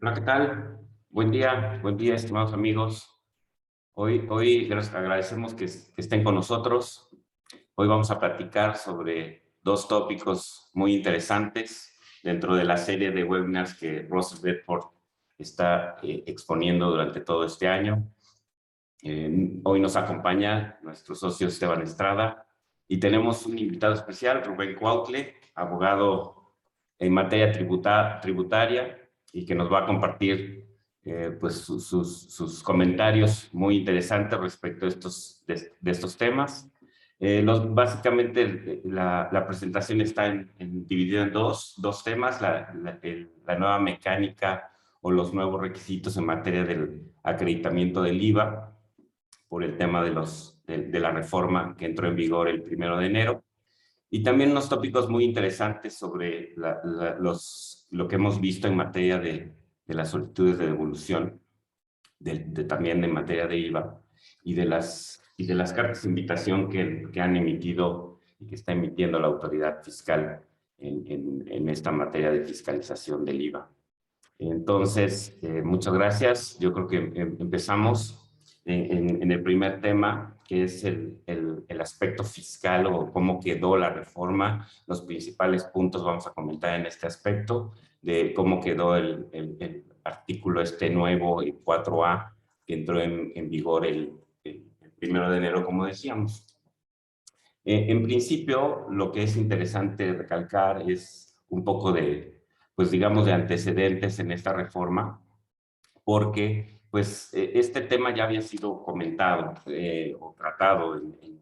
Hola, ¿qué tal? Buen día, estimados amigos. Hoy les agradecemos que estén con nosotros. Hoy vamos a platicar sobre dos tópicos muy interesantes dentro de la serie de webinars que Russell Bedford está exponiendo durante todo este año. Hoy nos acompaña nuestro socio Esteban Estrada y tenemos un invitado especial, Rubén Cuautle, abogado en materia tributaria y que nos va a compartir pues sus comentarios muy interesantes respecto de estos temas. Básicamente la presentación está dividida en dos temas, la nueva mecánica o los nuevos requisitos en materia del acreditamiento del IVA por el tema de la reforma que entró en vigor el 1 de enero. Y también unos tópicos muy interesantes sobre lo que hemos visto en materia de las solicitudes de devolución, también en materia de IVA, y de las cartas de invitación que han emitido y que está emitiendo la autoridad fiscal en esta materia de fiscalización del IVA. Entonces, muchas gracias. Yo creo que empezamos en el primer tema, que es el aspecto fiscal o cómo quedó la reforma. Los principales puntos vamos a comentar en este aspecto, de cómo quedó el artículo este nuevo, el 4A, que entró en vigor el 1 de enero, como decíamos. En principio, lo que es interesante recalcar es un poco pues digamos, de antecedentes en esta reforma, porque pues este tema ya había sido comentado o tratado en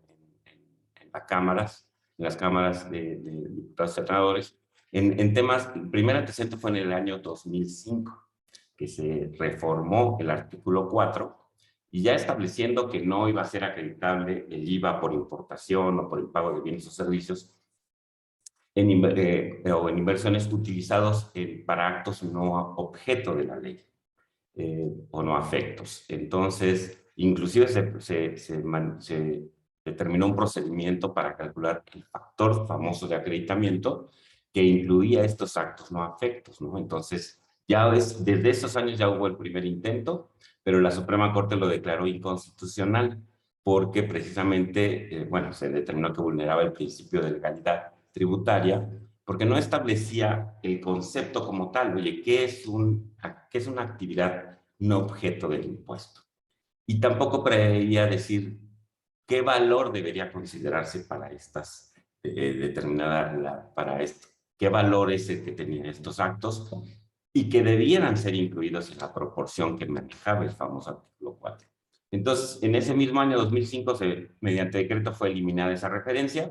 las cámaras de diputados y senadores, en temas. El primer antecedente fue en el año 2005, que se reformó el artículo 4 y ya estableciendo que no iba a ser acreditable el IVA por importación o por el pago de bienes o servicios o en inversiones utilizados para actos no objeto de la ley o no afectos. Entonces, inclusive se determinó un procedimiento para calcular el factor famoso de acreditamiento que incluía estos actos no afectos, ¿no? Entonces, desde esos años ya hubo el primer intento, pero la Suprema Corte lo declaró inconstitucional porque precisamente, bueno, se determinó que vulneraba el principio de legalidad tributaria porque no establecía el concepto como tal. Oye, qué es una actividad no objeto del impuesto? Y tampoco preveía decir qué valor debería considerarse para estas para esto, qué valor es el que tenían estos actos y que debieran ser incluidos en la proporción que manejaba el famoso artículo 4. Entonces, en ese mismo año 2005, mediante decreto fue eliminada esa referencia.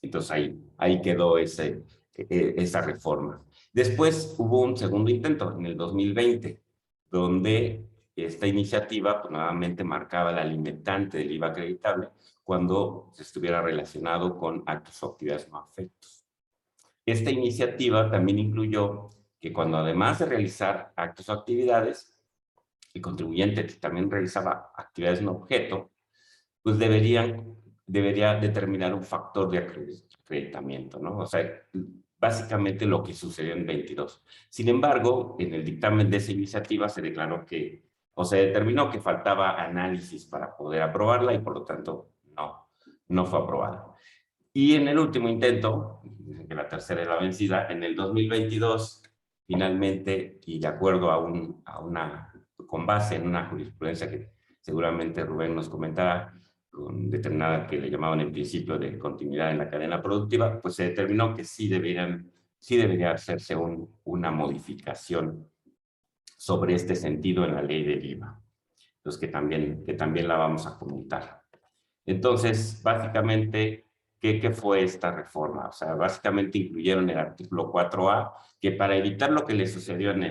Entonces ahí quedó esa reforma. Después hubo un segundo intento en el 2020, donde esta iniciativa pues, nuevamente marcaba la limitante del IVA acreditable cuando estuviera relacionado con actos o actividades no afectos. Esta iniciativa también incluyó que cuando además de realizar actos o actividades, el contribuyente también realizaba actividades no objeto, pues debería determinar un factor de acreditamiento, ¿no? O sea, básicamente lo que sucedió en 22. Sin embargo, en el dictamen de esa iniciativa se declaró o se determinó que faltaba análisis para poder aprobarla y por lo tanto no fue aprobada. Y en el último intento, dicen que la tercera es la vencida, en el 2022, finalmente, y de acuerdo con base en una jurisprudencia que seguramente Rubén nos comentará, con determinada que le llamaban el principio de continuidad en la cadena productiva, pues se determinó que sí debería hacerse una modificación sobre este sentido en la ley del IVA. Entonces, que también la vamos a comentar. Entonces, básicamente, ¿qué fue esta reforma? O sea, básicamente incluyeron el artículo 4A, que para evitar lo que le sucedió en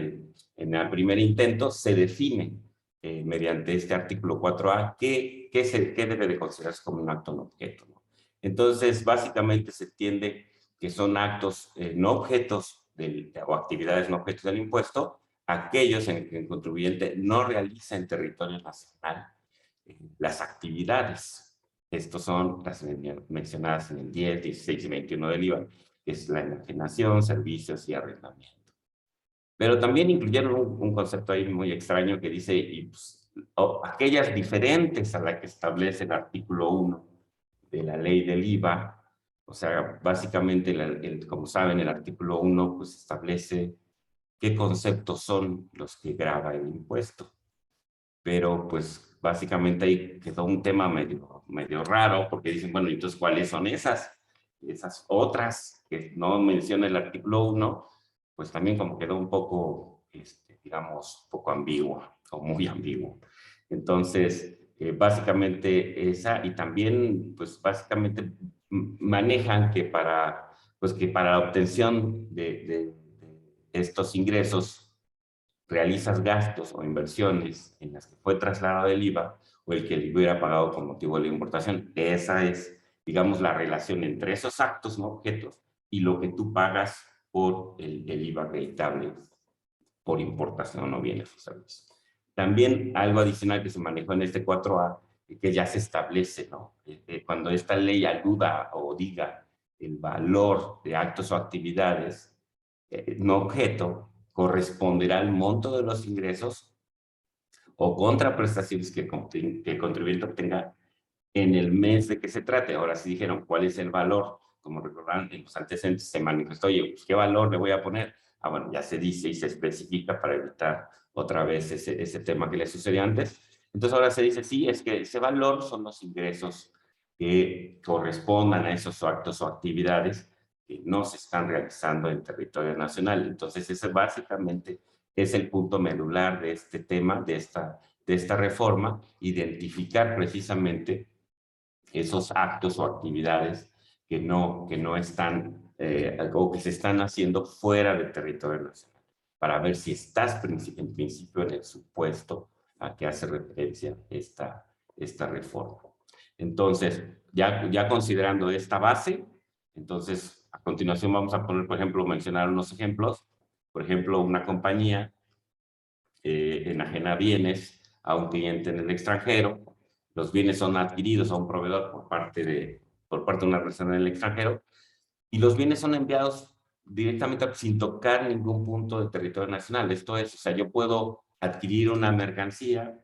el primer intento, se define mediante este artículo 4A qué debe de considerarse como un acto no objeto, ¿no? Entonces, básicamente se entiende que son actos no objetos o actividades no objetos del impuesto, aquellos en que el contribuyente no realiza en territorio nacional las actividades. Estos son las mencionadas en el 10, 16 y 21 del IVA, que es la enajenación, servicios y arrendamiento. Pero también incluyeron un concepto ahí muy extraño que dice, y pues, aquellas diferentes a la que establece el artículo 1 de la ley del IVA, o sea, básicamente, como saben, el artículo 1 pues establece qué conceptos son los que grava el impuesto. Pero pues básicamente ahí quedó un tema medio raro, porque dicen, bueno, entonces, ¿cuáles son esas otras que no menciona el artículo 1? Pues también como quedó un poco, digamos, un poco ambiguo, o muy ambiguo. Entonces, básicamente esa, y también, pues básicamente manejan pues que para la obtención de estos ingresos realizas gastos o inversiones en las que fue trasladado el IVA o el que le hubiera pagado con motivo de la importación. Esa es, digamos, la relación entre esos actos, no objetos, y lo que tú pagas por el IVA acreditable por importación o bienes o servicios. También algo adicional que se manejó en este 4A, que ya se establece, ¿no? Cuando esta ley aluda o diga el valor de actos o actividades no objeto, corresponderá al monto de los ingresos o contraprestaciones que el contribuyente obtenga en el mes de que se trate. Ahora sí dijeron, ¿cuál es el valor? Como recordarán, en los antecedentes se manifestó, oye, pues, ¿qué valor le voy a poner? Ah, bueno, ya se dice y se especifica para evitar otra vez ese tema que le sucedió antes. Entonces ahora se dice, sí, es que ese valor son los ingresos que correspondan a esos actos o actividades que no se están realizando en territorio nacional. Entonces ese básicamente es el punto medular de este tema, de esta reforma, identificar precisamente esos actos o actividades que no están o que se están haciendo fuera del territorio nacional, para ver si estás en principio en el supuesto a que hace referencia esta reforma. Entonces, ya considerando esta base, entonces a continuación vamos a poner, por ejemplo, mencionar unos ejemplos. Por ejemplo, una compañía enajena bienes a un cliente en el extranjero. Los bienes son adquiridos a un proveedor por parte de una persona en el extranjero y los bienes son enviados directamente sin tocar ningún punto del territorio nacional. Esto es, o sea, yo puedo adquirir una mercancía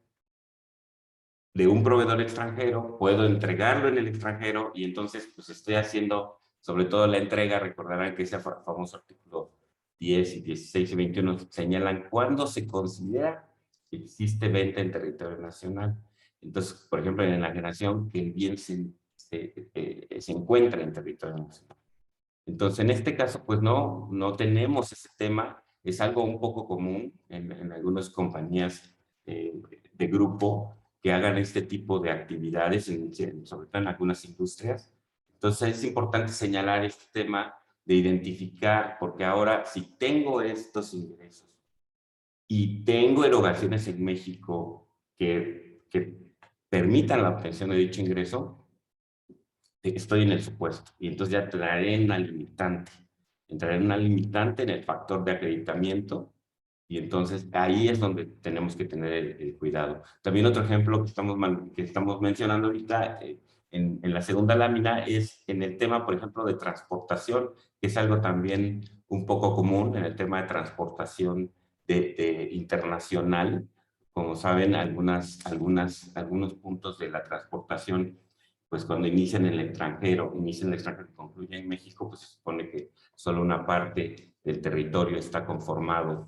de un proveedor extranjero, puedo entregarlo en el extranjero y entonces pues estoy haciendo sobre todo la entrega. Recordarán que ese famoso artículo 10 y 16 y 21 señalan cuándo se considera que existe venta en territorio nacional. Entonces, por ejemplo, en la enajenación, que el bien se encuentra en territorio nacional. Entonces, en este caso, pues no tenemos ese tema. Es algo un poco común en algunas compañías de grupo que hagan este tipo de actividades, sobre todo en algunas industrias. Entonces, es importante señalar este tema de identificar, porque ahora si tengo estos ingresos y tengo erogaciones en México que permitan la obtención de dicho ingreso, estoy en el supuesto. Y entonces ya entraré en una limitante en el factor de acreditamiento. Y entonces ahí es donde tenemos que tener el cuidado. También otro ejemplo que estamos mencionando ahorita en la segunda lámina es en el tema, por ejemplo, de transportación, que es algo también un poco común en el tema de transportación internacional. Como saben, algunos puntos de la transportación pues cuando inician en el extranjero y concluyen en México, pues se supone que solo una parte del territorio está conformado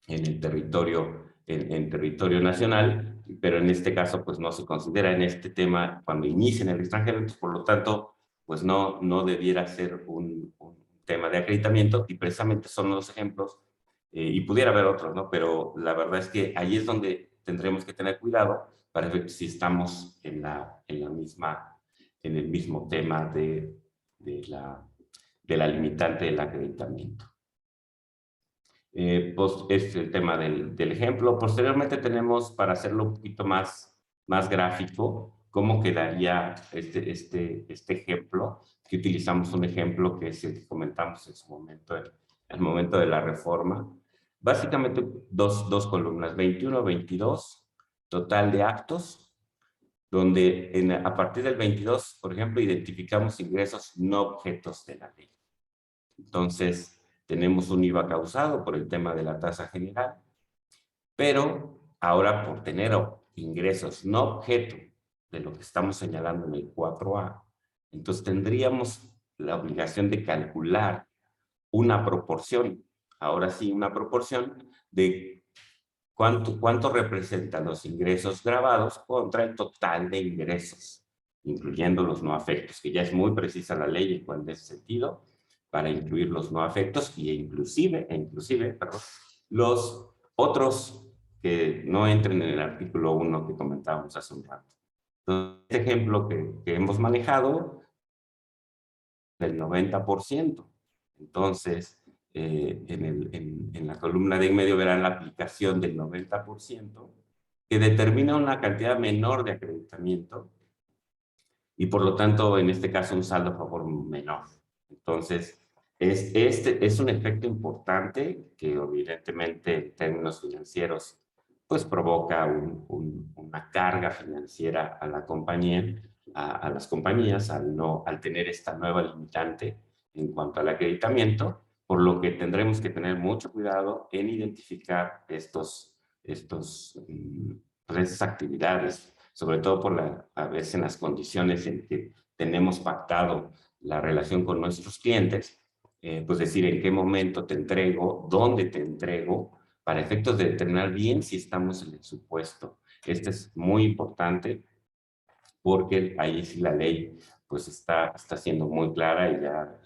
en el territorio, en territorio nacional, pero en este caso pues no se considera en este tema cuando inician en el extranjero, entonces por lo tanto pues no debiera ser un tema de acreditamiento y precisamente son los ejemplos y pudiera haber otros, ¿no? Pero la verdad es que ahí es donde tendremos que tener cuidado para ver si estamos en el mismo tema de la limitante del acreditamiento. Pues es el tema del ejemplo. Posteriormente tenemos, para hacerlo un poquito más gráfico, cómo quedaría este ejemplo, que utilizamos un ejemplo que es el que comentamos en su momento, el momento de la reforma. Básicamente dos columnas, 21, 22, total de actos, donde a partir del 22, por ejemplo, identificamos ingresos no objetos de la ley. Entonces, tenemos un IVA causado por el tema de la tasa general, pero ahora por tener ingresos no objeto de lo que estamos señalando en el 4A, entonces tendríamos la obligación de calcular una proporción, ahora sí una proporción de cuánto representan los ingresos grabados contra el total de ingresos, incluyendo los no afectos, que ya es muy precisa la ley en ese sentido, para incluir los no afectos inclusive, perdón, los otros que no entren en el artículo 1 que comentábamos hace un rato. Entonces, este ejemplo que hemos manejado del 90%. Entonces, en la columna de en medio verán la aplicación del 90%, que determina una cantidad menor de acreditamiento y por lo tanto, en este caso, un saldo a favor menor. Entonces, este es un efecto importante que evidentemente en términos financieros pues provoca una carga financiera a la compañía, a las compañías al tener esta nueva limitante en cuanto al acreditamiento, por lo que tendremos que tener mucho cuidado en identificar pues estas actividades, sobre todo a veces en las condiciones en que tenemos pactado la relación con nuestros clientes, pues decir en qué momento te entrego, dónde te entrego, para efectos de determinar bien si estamos en el supuesto. Este es muy importante porque ahí sí la ley pues está siendo muy clara y ya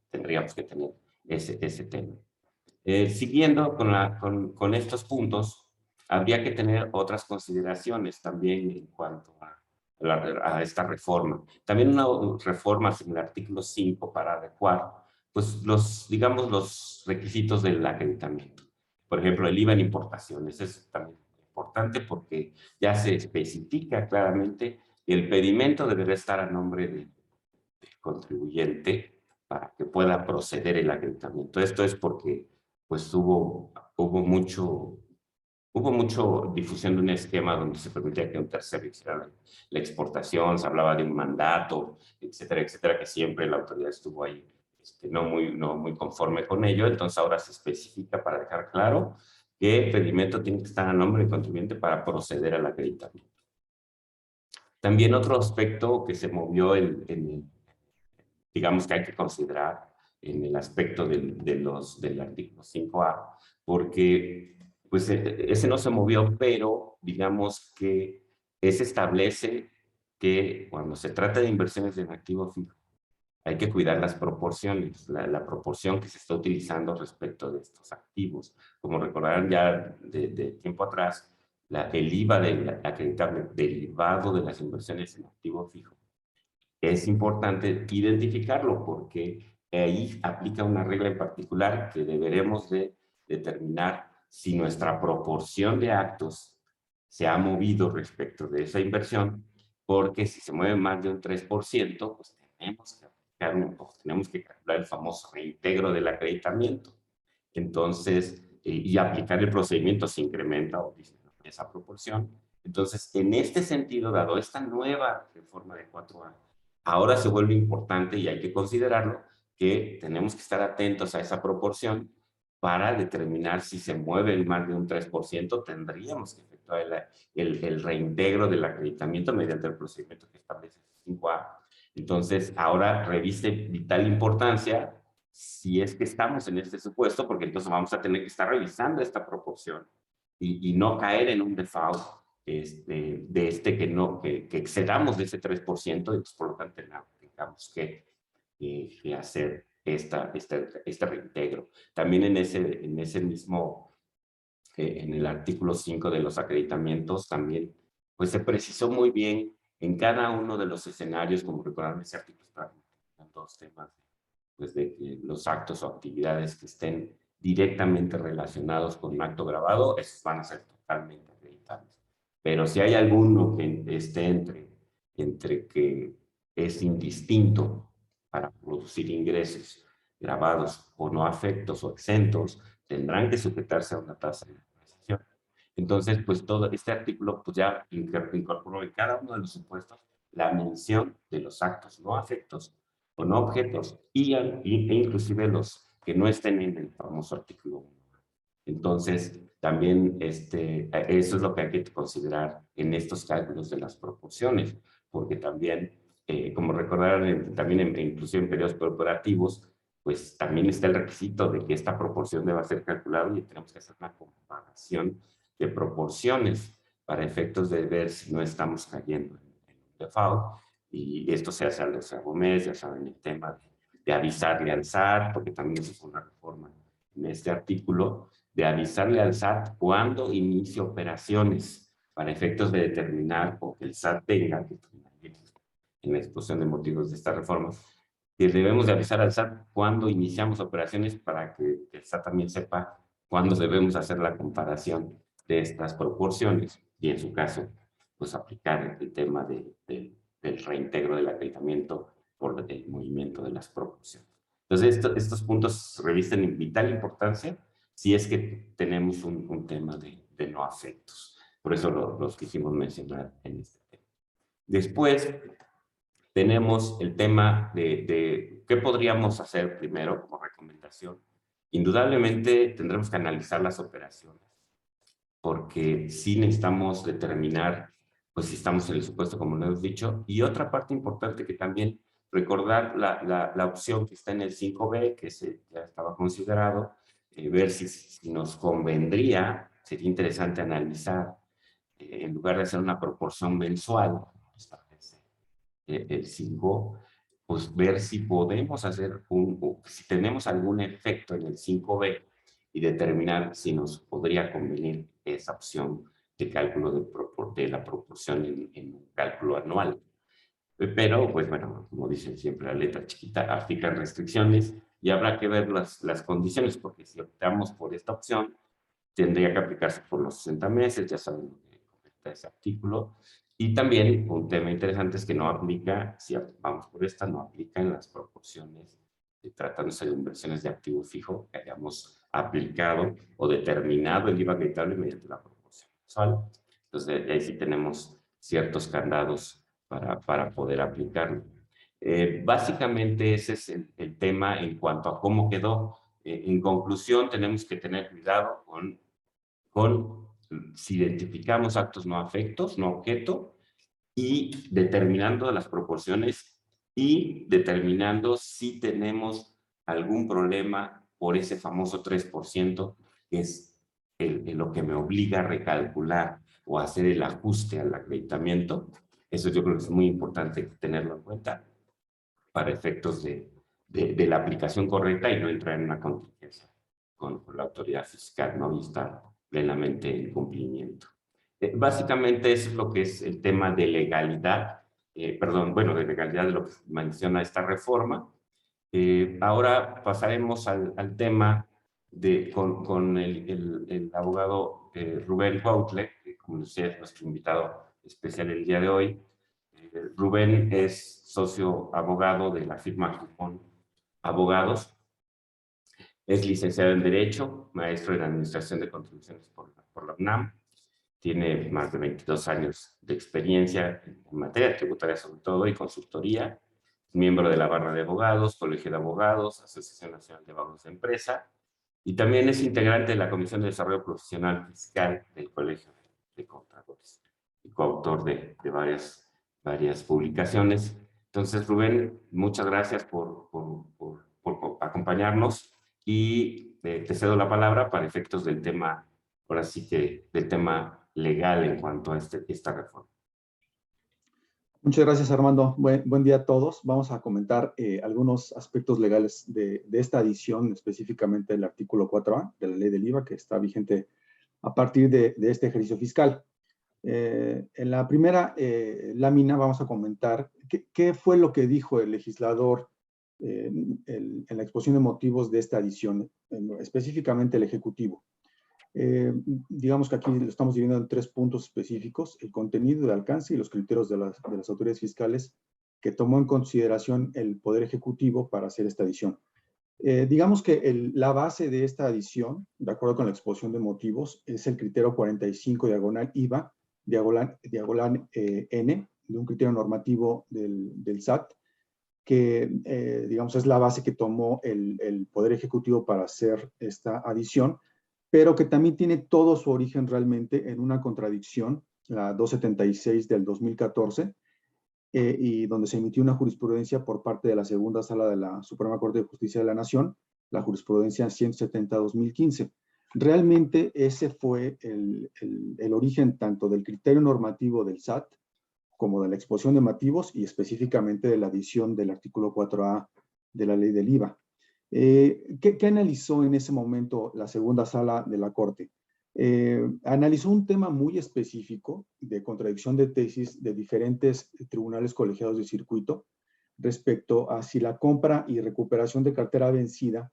tendríamos que tener ese tema. Siguiendo con estos puntos, habría que tener otras consideraciones también en cuanto a esta reforma. También una reforma en el artículo 5 para adecuar, pues, digamos, los requisitos del acreditamiento. Por ejemplo, el IVA en importaciones es también importante porque ya se especifica claramente que el pedimento deberá estar a nombre del contribuyente para que pueda proceder el acreditamiento. Esto es porque pues hubo mucho difusión de un esquema donde se permitía que un tercero hiciera la exportación, se hablaba de un mandato, etcétera, etcétera, que siempre la autoridad estuvo ahí no muy conforme con ello. Entonces ahora se especifica para dejar claro que el pedimento tiene que estar a nombre del contribuyente para proceder al acreditamiento. También otro aspecto que se movió digamos que hay que considerar en el aspecto del artículo 5A, porque pues ese no se movió, pero digamos que ese establece que cuando se trata de inversiones en activo fijo, hay que cuidar las proporciones, la proporción que se está utilizando respecto de estos activos. Como recordarán ya de tiempo atrás, el IVA acreditable derivado de las inversiones en activo fijo es importante identificarlo porque ahí aplica una regla en particular que deberemos de determinar si nuestra proporción de actos se ha movido respecto de esa inversión, porque si se mueve más de un 3%, pues tenemos que calcular el famoso reintegro del acreditamiento. Entonces, y aplicar el procedimiento se incrementa o disminuye esa proporción. Entonces, en este sentido, dado esta nueva reforma de 4A, ahora se vuelve importante y hay que considerarlo que tenemos que estar atentos a esa proporción para determinar si se mueve el más de un 3%, tendríamos que efectuar el reintegro del acreditamiento mediante el procedimiento que establece 5A. Entonces, ahora reviste vital importancia si es que estamos en este supuesto, porque entonces vamos a tener que estar revisando esta proporción y no caer en un default que excedamos de ese 3% y pues, por lo tanto tengamos que hacer este reintegro. También en ese mismo, en el artículo 5 de los acreditamientos, también pues se precisó muy bien en cada uno de los escenarios, como recordaron ese artículo, están dos temas, pues de que los actos o actividades que estén directamente relacionados con un acto grabado, esos van a ser totalmente acreditables. Pero si hay alguno que esté entre que es indistinto para producir ingresos grabados o no afectos o exentos, tendrán que sujetarse a una tasa de actualización. Entonces, pues todo este artículo pues ya incorporó en cada uno de los supuestos la mención de los actos no afectos o no objetos e inclusive que no estén en el famoso artículo 1. Entonces, también eso es lo que hay que considerar en estos cálculos de las proporciones, porque también, como recordarán, también inclusive en periodos corporativos, pues también está el requisito de que esta proporción deba ser calculada y tenemos que hacer una comparación de proporciones para efectos de ver si no estamos cayendo en un default. Y esto se hace al 12º mes, ya saben, el tema de avisarle al SAT, porque también eso es una reforma en este artículo, de avisarle al SAT cuando inicie operaciones para efectos de determinar o que el SAT tenga, que en la exposición de motivos de esta reforma, que debemos de avisar al SAT cuando iniciamos operaciones para que el SAT también sepa cuándo debemos hacer la comparación de estas proporciones y en su caso, pues aplicar el tema del reintegro del acreditamiento por el movimiento de las proporciones. Entonces, estos puntos revisten en vital importancia si es que tenemos un tema de no afectos. Por eso los quisimos mencionar en este tema. Después, tenemos el tema de qué podríamos hacer primero como recomendación. Indudablemente tendremos que analizar las operaciones, porque sí necesitamos determinar pues si estamos en el supuesto como lo hemos dicho. Y otra parte importante que también recordar la opción que está en el 5B, que ya estaba considerado, ver si nos convendría, sería interesante analizar, en lugar de hacer una proporción mensual, el 5, pues ver si podemos hacer si tenemos algún efecto en el 5B y determinar si nos podría convenir esa opción de cálculo de la proporción en un cálculo anual. Pero, pues bueno, como dicen siempre, la letra chiquita aplican restricciones y habrá que ver las condiciones, porque si optamos por esta opción, tendría que aplicarse por los 60 meses, ya saben lo que comenta ese artículo. Y también un tema interesante es que no aplica, si vamos por esta, no aplica en las proporciones tratándose de inversiones de activo fijo que hayamos aplicado o determinado el IVA acreditable mediante la proporción mensual. Entonces, ahí sí tenemos ciertos candados para poder aplicarlo. Básicamente ese es el tema en cuanto a cómo quedó. En conclusión, tenemos que tener cuidado con si identificamos actos no afectos, no objeto, y determinando las proporciones y determinando si tenemos algún problema por ese famoso 3%, que es lo que me obliga a recalcular o a hacer el ajuste al acreditamiento. Eso yo creo que es muy importante tenerlo en cuenta para efectos de la aplicación correcta y no entrar en una contingencia con la autoridad fiscal, ¿no? Y estar plenamente en cumplimiento. Básicamente eso es lo que es el tema de legalidad, bueno, de legalidad de lo que menciona esta reforma. Ahora pasaremos al tema con el abogado Rubén Cuautle, que como decía es nuestro invitado especial el día de hoy. Rubén es socio abogado de la firma Jupón Abogados. Es licenciado en Derecho, maestro en Administración de Contribuciones por la UNAM. Tiene más de 22 años de experiencia en materia tributaria sobre todo y consultoría. Miembro de la Barra de Abogados, Colegio de Abogados, Asociación Nacional de Abogados de Empresa. Y también es integrante de la Comisión de Desarrollo Profesional Fiscal del Colegio de Contadores. Y coautor de varias publicaciones. Entonces, Rubén, muchas gracias por acompañarnos y te cedo la palabra para efectos del tema, ahora sí que del tema legal en cuanto a esta reforma. Muchas gracias, Armando. Buen día a todos. Vamos a comentar algunos aspectos legales de esta adición, específicamente el artículo 4A de la ley del IVA, que está vigente a partir de este ejercicio fiscal. En la primera lámina vamos a comentar qué fue lo que dijo el legislador en la exposición de motivos de esta adición, específicamente el Ejecutivo. Digamos que aquí lo estamos dividiendo en 3 puntos específicos: el contenido, el alcance y los criterios de las autoridades fiscales que tomó en consideración el Poder Ejecutivo para hacer esta adición. Digamos que la base de esta adición, de acuerdo con la exposición de motivos, es el criterio 45 diagonal IVA, diagonal N, de un criterio normativo del SAT, que, digamos, es la base que tomó el Poder Ejecutivo para hacer esta adición, pero que también tiene todo su origen realmente en una contradicción, la 276 del 2014, y donde se emitió una jurisprudencia por parte de la segunda sala de la Suprema Corte de Justicia de la Nación, la jurisprudencia 170-2015. Realmente ese fue el origen tanto del criterio normativo del SAT como de la exposición de motivos y específicamente de la adición del artículo 4A de la ley del IVA. ¿Qué analizó en ese momento la segunda sala de la Corte? Analizó un tema muy específico de contradicción de tesis de diferentes tribunales colegiados de circuito respecto a si la compra y recuperación de cartera vencida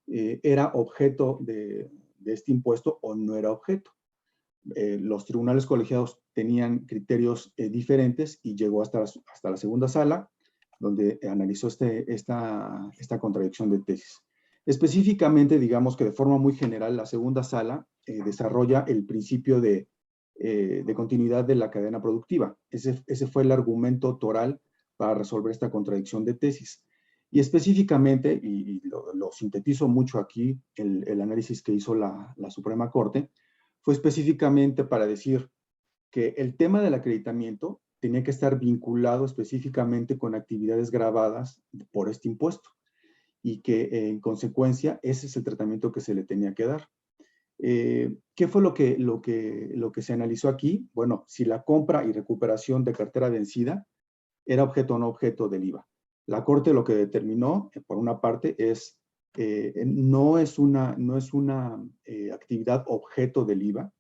era objeto de este impuesto o no era objeto. Los tribunales colegiados tenían criterios diferentes y llegó hasta la segunda sala, donde analizó esta contradicción de tesis. Específicamente, digamos que de forma muy general, la segunda sala desarrolla el principio de continuidad de la cadena productiva. Ese fue el argumento toral para resolver esta contradicción de tesis. Y específicamente, y lo sintetizo mucho aquí, el análisis que hizo la Suprema Corte, fue específicamente para decir que el tema del acreditamiento tenía que estar vinculado específicamente con actividades gravadas por este impuesto y que en consecuencia ese es el tratamiento que se le tenía que dar. ¿Qué fue lo que se analizó aquí? Bueno, si la compra y recuperación de cartera vencida era objeto o no objeto del IVA. La Corte lo que determinó, por una parte, no es una actividad objeto del IVA.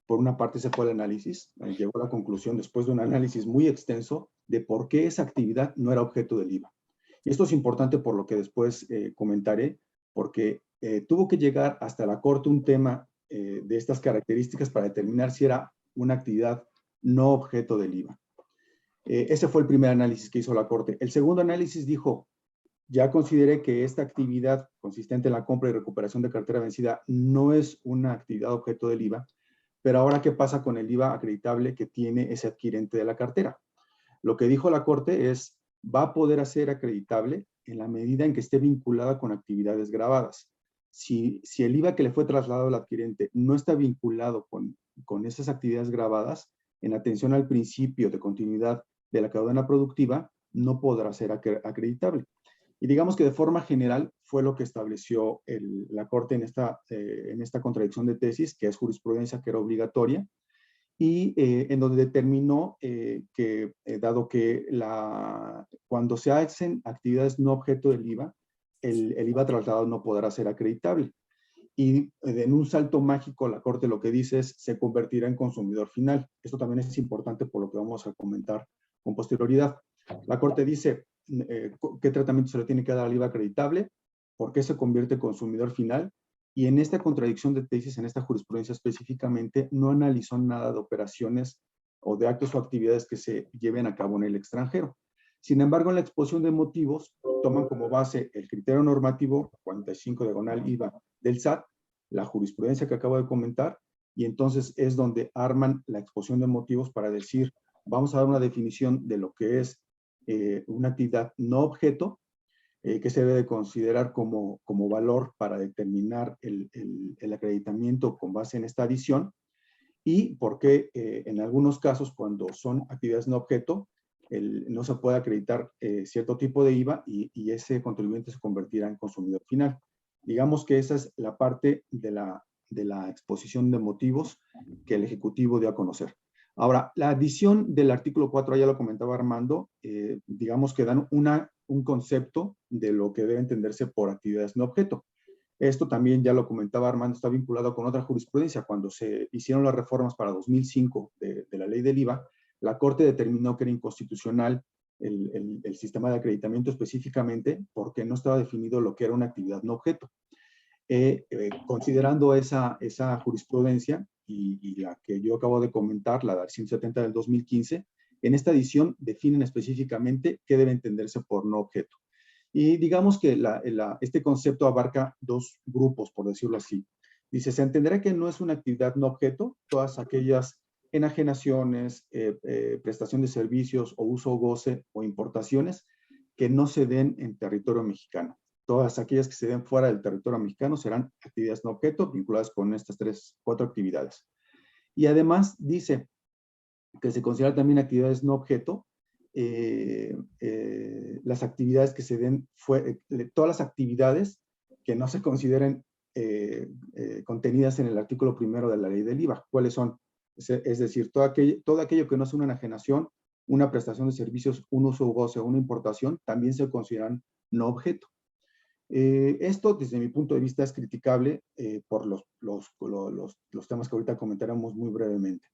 Por una parte, ese fue el análisis. Llegó a la conclusión, después de un análisis muy extenso, de por qué esa actividad no era objeto del IVA. Y esto es importante por lo que después comentaré, porque tuvo que llegar hasta la Corte un tema de estas características para determinar si era una actividad no objeto del IVA. Ese fue el primer análisis que hizo la Corte. El segundo análisis dijo, ya consideré que esta actividad consistente en la compra y recuperación de cartera vencida no es una actividad objeto del IVA, pero ahora, ¿qué pasa con el IVA acreditable que tiene ese adquirente de la cartera? Lo que dijo la Corte es, va a poder ser acreditable en la medida en que esté vinculada con actividades gravadas. Si el IVA que le fue trasladado al adquirente no está vinculado con esas actividades gravadas, en atención al principio de continuidad de la cadena productiva, no podrá ser acreditable. Y digamos que de forma general fue lo que estableció la Corte en esta contradicción de tesis, que es jurisprudencia que era obligatoria, y en donde determinó que, dado que cuando se hacen actividades no objeto del IVA, el IVA trasladado no podrá ser acreditable. Y en un salto mágico, la Corte lo que dice es, se convertirá en consumidor final. Esto también es importante por lo que vamos a comentar con posterioridad. La Corte dice, ¿qué tratamiento se le tiene que dar al IVA acreditable? ¿Por qué se convierte en consumidor final? Y en esta contradicción de tesis, en esta jurisprudencia específicamente, no analizó nada de operaciones o de actos o actividades que se lleven a cabo en el extranjero. Sin embargo, en la exposición de motivos, toman como base el criterio normativo 45 diagonal IVA del SAT, la jurisprudencia que acabo de comentar, y entonces es donde arman la exposición de motivos para decir, vamos a dar una definición de lo que es una actividad no objeto, que se debe de considerar como valor para determinar el acreditamiento con base en esta adición, y por qué en algunos casos, cuando son actividades no objeto, no se puede acreditar cierto tipo de IVA y ese contribuyente se convertirá en consumidor final. Digamos que esa es la parte de la exposición de motivos que el Ejecutivo dio a conocer. Ahora, la adición del artículo 4, ya lo comentaba Armando, digamos que dan un concepto de lo que debe entenderse por actividades no objeto. Esto también, ya lo comentaba Armando, está vinculado con otra jurisprudencia. Cuando se hicieron las reformas para 2005 de la ley del IVA, la Corte determinó que era inconstitucional el sistema de acreditamiento específicamente porque no estaba definido lo que era una actividad no objeto. Considerando esa jurisprudencia y la que yo acabo de comentar, la de 170 del 2015, en esta edición definen específicamente qué debe entenderse por no objeto. Y digamos que este concepto abarca dos grupos, por decirlo así. Dice, se entenderá que no es una actividad no objeto, todas aquellas enajenaciones, prestación de servicios o uso o goce o importaciones que no se den en territorio mexicano. Todas aquellas que se den fuera del territorio mexicano serán actividades no objeto vinculadas con estas 4 actividades. Y además dice que se consideran también actividades no objeto las actividades que se den, todas las actividades que no se consideren contenidas en el artículo 1 de la ley del IVA. ¿Cuáles son? Es decir, todo aquello que no es una enajenación, una prestación de servicios, un uso o goce o una importación, también se consideran no objeto. Esto, desde mi punto de vista, es criticable por los temas que ahorita comentaremos muy brevemente.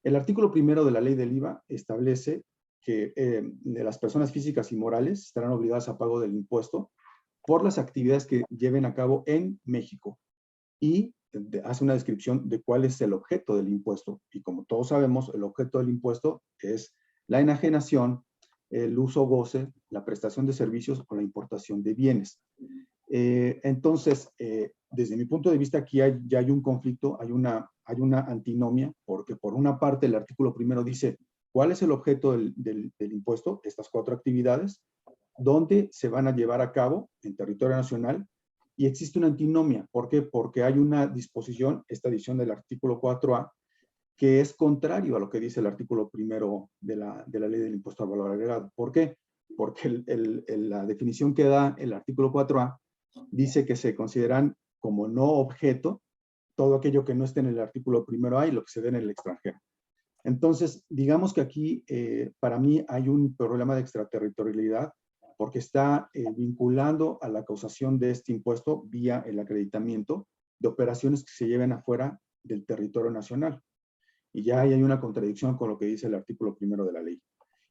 El artículo 1 de la ley del IVA establece que las personas físicas y morales estarán obligadas a pago del impuesto por las actividades que lleven a cabo en México y hace una descripción de cuál es el objeto del impuesto. Y como todos sabemos, el objeto del impuesto es la enajenación, el uso o goce, la prestación de servicios o la importación de bienes. Entonces, desde mi punto de vista, aquí ya hay un conflicto, hay una antinomia, porque por una parte el artículo 1 dice cuál es el objeto del impuesto, estas 4 actividades, dónde se van a llevar a cabo en territorio nacional, y existe una antinomia. ¿Por qué? Porque hay una disposición, esta edición del artículo 4A, que es contrario a lo que dice el artículo 1 de la ley del impuesto al valor agregado. ¿Por qué? Porque la definición que da el artículo 4A dice que se consideran como no objeto todo aquello que no esté en el artículo 1A y lo que se dé en el extranjero. Entonces, digamos que aquí, para mí, hay un problema de extraterritorialidad porque está vinculando a la causación de este impuesto vía el acreditamiento de operaciones que se lleven afuera del territorio nacional. Y ya ahí hay una contradicción con lo que dice el artículo 1 de la ley.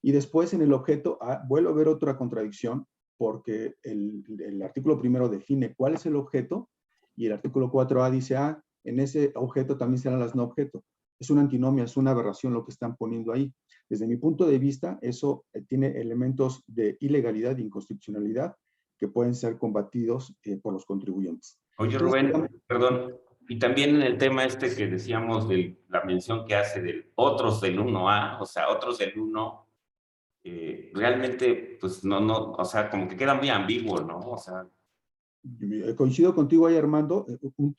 Y después en el objeto vuelve a haber otra contradicción porque el artículo 1 define cuál es el objeto y el artículo 4A dice, en ese objeto también serán las no objeto. Es una antinomia, es una aberración lo que están poniendo ahí. Desde mi punto de vista, eso tiene elementos de ilegalidad e inconstitucionalidad que pueden ser combatidos por los contribuyentes. Oye, Rubén, perdón, y también en el tema este que decíamos de la mención que hace de otros del 1A, o sea, otros del 1, realmente, pues no, o sea, como que queda muy ambiguo, ¿no? O sea, coincido contigo ahí, Armando,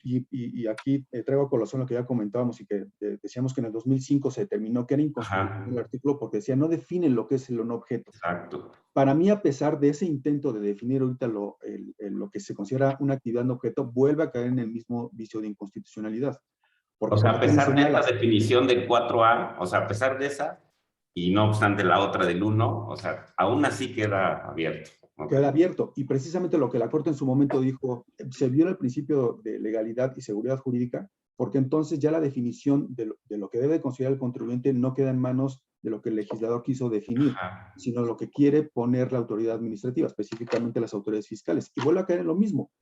y aquí traigo a colación lo que ya comentábamos y que decíamos que en el 2005 se determinó que era inconstitucional el artículo porque decía no define lo que es el no objeto. Exacto. Para mí, a pesar de ese intento de definir ahorita lo que se considera una actividad no objeto, vuelve a caer en el mismo vicio de inconstitucionalidad. Porque o sea, a pesar de esta definición del 4A, o sea, a pesar de esa, y no obstante la otra del 1, o sea, aún así queda abierto. Queda abierto. Y precisamente lo que la Corte en su momento dijo, se viola el principio de legalidad y seguridad jurídica, porque entonces ya la definición de lo que debe considerar el contribuyente no queda en manos de lo que el legislador quiso definir, sino lo que quiere poner la autoridad administrativa, específicamente las autoridades fiscales. Y vuelve a caer en lo mismo.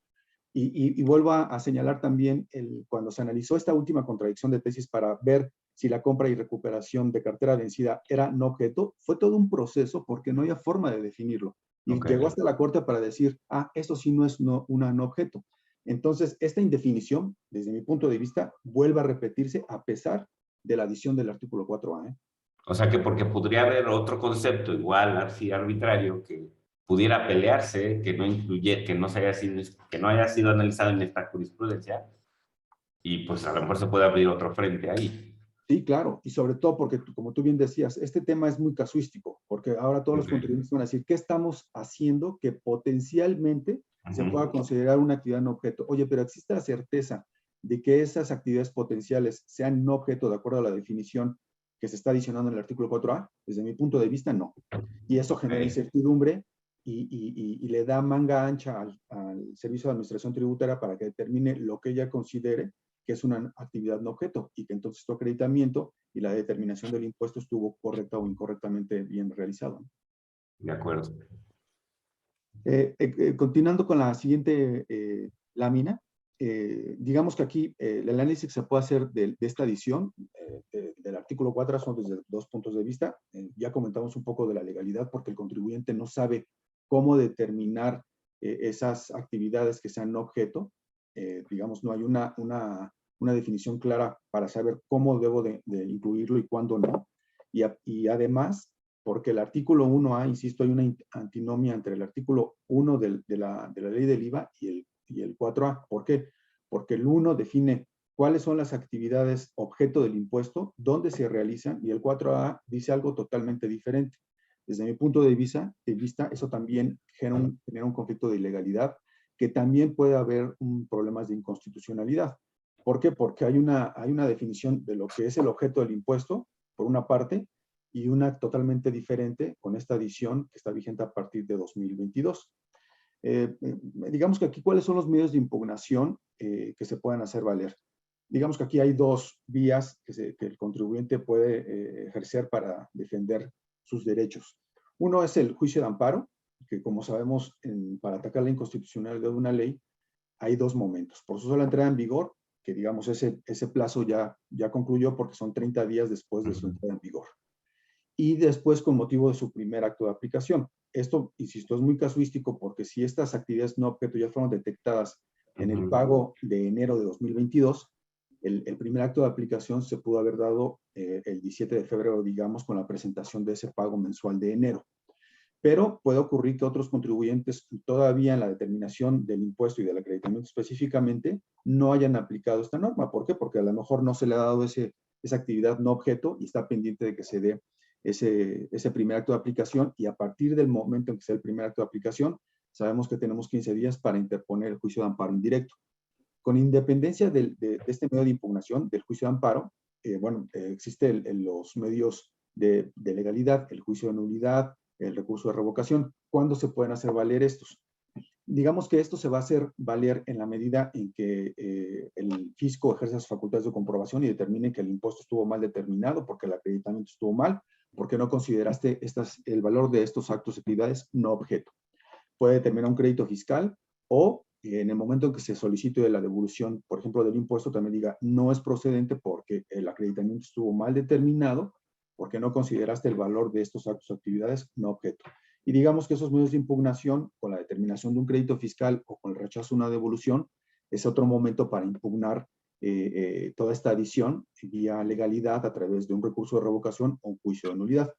Y vuelvo a señalar también, cuando se analizó esta última contradicción de tesis para ver si la compra y recuperación de cartera vencida era no objeto, fue todo un proceso porque no había forma de definirlo. Y llegó hasta la Corte para decir, esto sí no es una no objeto. Entonces, esta indefinición, desde mi punto de vista, vuelve a repetirse a pesar de la adición del artículo 4A. O sea, que porque podría haber otro concepto igual, así arbitrario, que pudiera pelearse, que no incluye, que no haya sido analizado en esta jurisprudencia, y pues a lo mejor se puede abrir otro frente ahí. Sí, claro, y sobre todo porque, como tú bien decías, este tema es muy casuístico, porque ahora todos los contribuyentes van a decir, ¿qué estamos haciendo que potencialmente se pueda considerar una actividad no objeto? Oye, pero ¿existe la certeza de que esas actividades potenciales sean no objeto de acuerdo a la definición que se está adicionando en el artículo 4A? Desde mi punto de vista, no. Y eso genera incertidumbre y le da manga ancha al Servicio de Administración Tributaria para que determine lo que ella considere que es una actividad no objeto y que entonces tu acreditamiento y la determinación del impuesto estuvo correcta o incorrectamente bien realizado. De acuerdo. Continuando con la siguiente lámina, digamos que aquí el análisis que se puede hacer de esta edición del artículo 4 son desde 2 puntos de vista. Ya comentamos un poco de la legalidad porque el contribuyente no sabe cómo determinar esas actividades que sean no objeto. Digamos, no hay una definición clara para saber cómo debo de incluirlo y cuándo no. Y además, porque el artículo 1A, insisto, hay una antinomia entre el artículo 1 de la ley del IVA y el 4A. ¿Por qué? Porque el 1 define cuáles son las actividades objeto del impuesto, dónde se realizan, y el 4A dice algo totalmente diferente. Desde mi punto de vista eso también genera un conflicto de ilegalidad, que también puede haber problemas de inconstitucionalidad. ¿Por qué? Porque hay una definición de lo que es el objeto del impuesto, por una parte, y una totalmente diferente con esta adición que está vigente a partir de 2022. Digamos que aquí, ¿cuáles son los medios de impugnación que se puedan hacer valer? Digamos que aquí hay dos vías que el contribuyente puede ejercer para defender sus derechos. Uno es el juicio de amparo, que como sabemos, para atacar la inconstitucionalidad de una ley, hay dos momentos. Por su sola entrada en vigor, que digamos ese plazo ya concluyó porque son 30 días después de su entrada en vigor. Y después con motivo de su primer acto de aplicación. Esto, insisto, es muy casuístico porque si estas actividades no objeto ya fueron detectadas en el pago de enero de 2022, el primer acto de aplicación se pudo haber dado el 17 de febrero, digamos, con la presentación de ese pago mensual de enero. Pero puede ocurrir que otros contribuyentes todavía en la determinación del impuesto y del acreditamiento específicamente no hayan aplicado esta norma. ¿Por qué? Porque a lo mejor no se le ha dado esa actividad no objeto y está pendiente de que se dé ese primer acto de aplicación, y a partir del momento en que sea el primer acto de aplicación, sabemos que tenemos 15 días para interponer el juicio de amparo indirecto. Con independencia de este medio de impugnación, del juicio de amparo, existen los medios de legalidad, el juicio de nulidad, el recurso de revocación. ¿Cuándo se pueden hacer valer estos? Digamos que esto se va a hacer valer en la medida en que el fisco ejerza sus facultades de comprobación y determine que el impuesto estuvo mal determinado, porque el acreditamiento estuvo mal, porque no consideraste el valor de estos actos y actividades no objeto. Puede determinar un crédito fiscal, o en el momento en que se solicite la devolución, por ejemplo, del impuesto, también diga no es procedente porque el acreditamiento estuvo mal determinado, porque no consideraste el valor de estos actos o actividades no objeto. Y digamos que esos medios de impugnación, con la determinación de un crédito fiscal o con el rechazo de una devolución, es otro momento para impugnar toda esta adición vía legalidad a través de un recurso de revocación o un juicio de nulidad.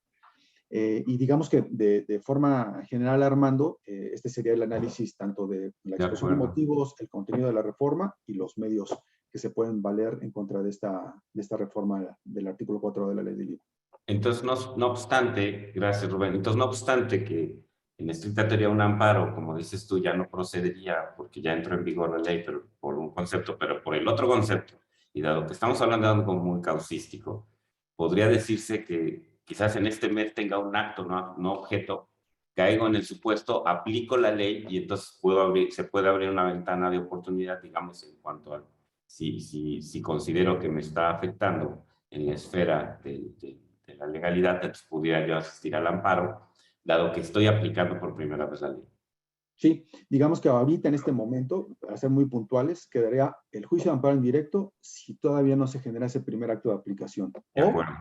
Y digamos que de forma general, Armando, este sería el análisis tanto de la exposición de motivos, el contenido de la reforma y los medios que se pueden valer en contra de esta reforma del artículo 4 de la ley del IVA. Entonces, no obstante, gracias Rubén, entonces no obstante que en estricta teoría un amparo, como dices tú, ya no procedería porque ya entró en vigor la ley, pero por un concepto, pero por el otro concepto, y dado que estamos hablando de algo muy causístico, podría decirse que quizás en este mes tenga un acto no objeto, caigo en el supuesto, aplico la ley y entonces se puede abrir una ventana de oportunidad, digamos, en cuanto a si considero que me está afectando en la esfera de la legalidad, entonces pudiera yo asistir al amparo, dado que estoy aplicando por primera vez la ley. Sí, digamos que ahorita en este momento, para ser muy puntuales, quedaría el juicio de amparo indirecto si todavía no se genera ese primer acto de aplicación. De acuerdo.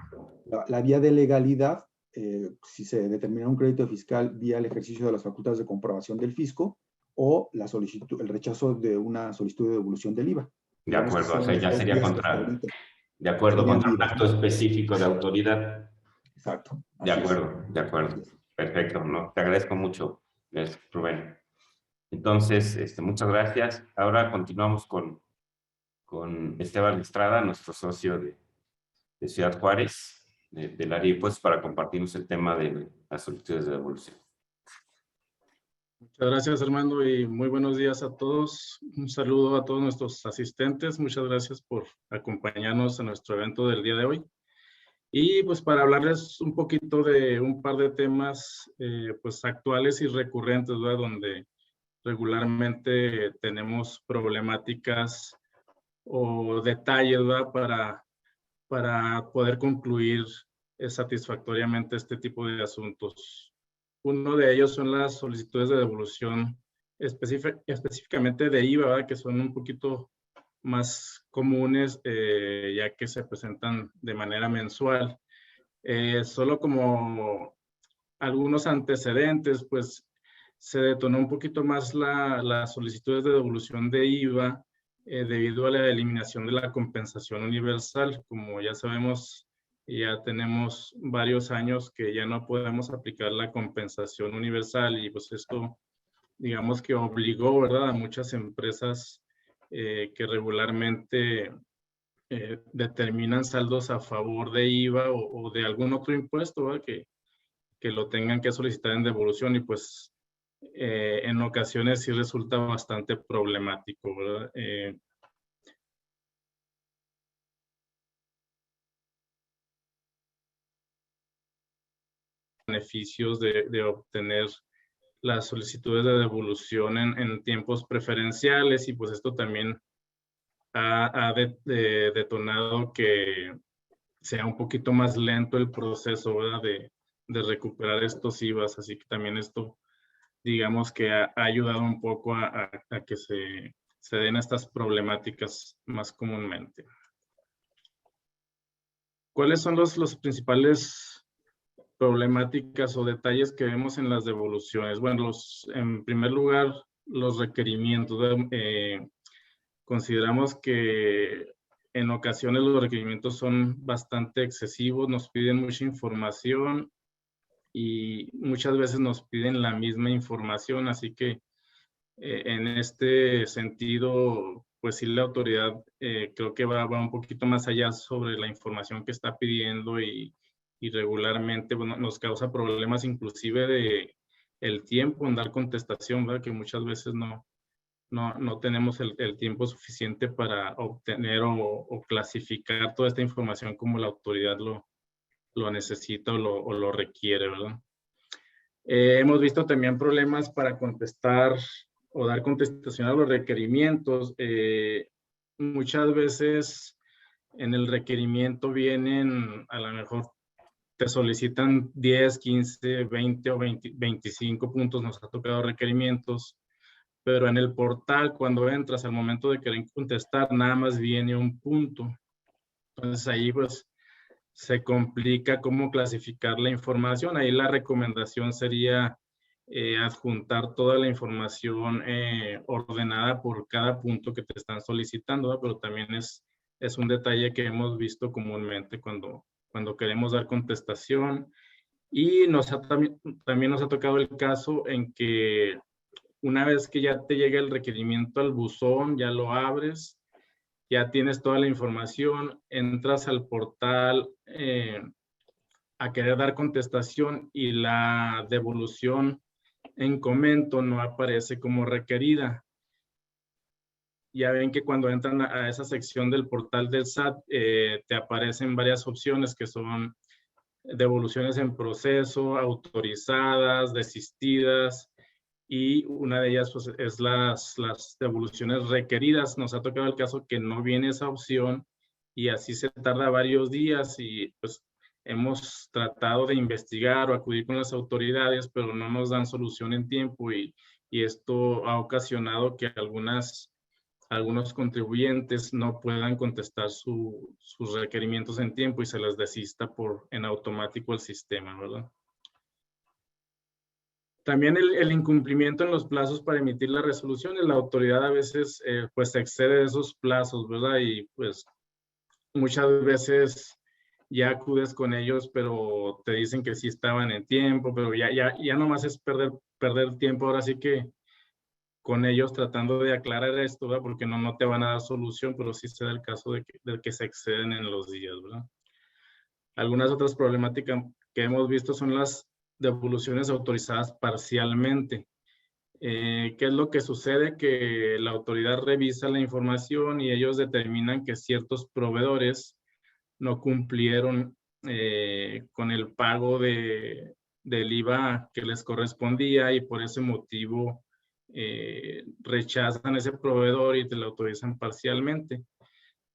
La vía de legalidad, si se determina un crédito fiscal vía el ejercicio de las facultades de comprobación del fisco, o el rechazo de una solicitud de devolución del IVA. De acuerdo, o sea, ya sería contra, de acuerdo, contra un acto específico de autoridad. Exacto. De acuerdo. Perfecto, ¿no? Te agradezco mucho, Rubén. Entonces, muchas gracias. Ahora continuamos con Esteban Estrada, nuestro socio de Ciudad Juárez, del área de impuestos, para compartirnos el tema de las solicitudes de devolución. Muchas gracias, Armando, y muy buenos días a todos. Un saludo a todos nuestros asistentes. Muchas gracias por acompañarnos en nuestro evento del día de hoy. Y pues para hablarles un poquito de un par de temas pues actuales y recurrentes, ¿verdad? Donde regularmente tenemos problemáticas o detalles, ¿verdad? Para poder concluir satisfactoriamente este tipo de asuntos. Uno de ellos son las solicitudes de devolución específicamente de IVA, ¿verdad? Que son un poquito más comunes, ya que se presentan de manera mensual. Solo como algunos antecedentes, pues se detonó un poquito más las solicitudes de devolución de IVA debido a la eliminación de la compensación universal. Como ya sabemos, y ya tenemos varios años que ya no podemos aplicar la compensación universal, y pues esto, digamos que obligó, ¿verdad?, a muchas empresas que regularmente determinan saldos a favor de IVA o de algún otro impuesto, ¿verdad?, que lo tengan que solicitar en devolución, y pues en ocasiones sí resulta bastante problemático, ¿verdad? Beneficios de obtener las solicitudes de devolución en tiempos preferenciales, y pues esto también ha detonado que sea un poquito más lento el proceso, ¿verdad?, de recuperar estos IVAs. Así que también esto, digamos que ha ayudado un poco a que se den estas problemáticas más comúnmente. ¿Cuáles son los principales problemáticas o detalles que vemos en las devoluciones? Bueno, en primer lugar, los requerimientos. Consideramos que en ocasiones los requerimientos son bastante excesivos, nos piden mucha información y muchas veces nos piden la misma información, así que en este sentido, pues sí, la autoridad creo que va un poquito más allá sobre la información que está pidiendo, y regularmente, bueno, nos causa problemas inclusive de el tiempo en dar contestación, ¿verdad?, que muchas veces no tenemos el tiempo suficiente para obtener o clasificar toda esta información como la autoridad lo necesita o lo requiere, ¿verdad? Hemos visto también problemas para contestar o dar contestación a los requerimientos. Muchas veces en el requerimiento vienen, a lo mejor te solicitan 10, 15, 20 o 25 puntos, nos ha tocado requerimientos, pero en el portal, cuando entras al momento de querer contestar, nada más viene un punto. Entonces ahí pues se complica cómo clasificar la información. Ahí la recomendación sería adjuntar toda la información ordenada por cada punto que te están solicitando, ¿verdad? Pero también es un detalle que hemos visto comúnmente cuando queremos dar contestación. Y también nos ha tocado el caso en que una vez que ya te llega el requerimiento al buzón, ya lo abres, ya tienes toda la información, entras al portal a querer dar contestación y la devolución en comento no aparece como requerida. Ya ven que cuando entran a esa sección del portal del SAT, te aparecen varias opciones que son devoluciones en proceso, autorizadas, desistidas, y una de ellas pues, es las devoluciones requeridas. Nos ha tocado el caso que no viene esa opción y así se tarda varios días, y pues hemos tratado de investigar o acudir con las autoridades, pero no nos dan solución en tiempo, y esto ha ocasionado que algunos contribuyentes no puedan contestar sus requerimientos en tiempo y se les desista en automático el sistema, ¿verdad? También el incumplimiento en los plazos para emitir las resoluciones. La autoridad a veces pues excede de esos plazos, ¿verdad? Y pues muchas veces ya acudes con ellos, pero te dicen que sí estaban en tiempo, pero ya nomás es perder tiempo. Ahora sí que con ellos tratando de aclarar esto, ¿verdad? Porque no te van a dar solución, pero sí se da el caso de que se exceden en los días, ¿verdad? Algunas otras problemáticas que hemos visto son las devoluciones autorizadas parcialmente. ¿Qué es lo que sucede? Que la autoridad revisa la información y ellos determinan que ciertos proveedores no cumplieron con el pago del IVA que les correspondía, y por ese motivo rechazan ese proveedor y te lo autorizan parcialmente.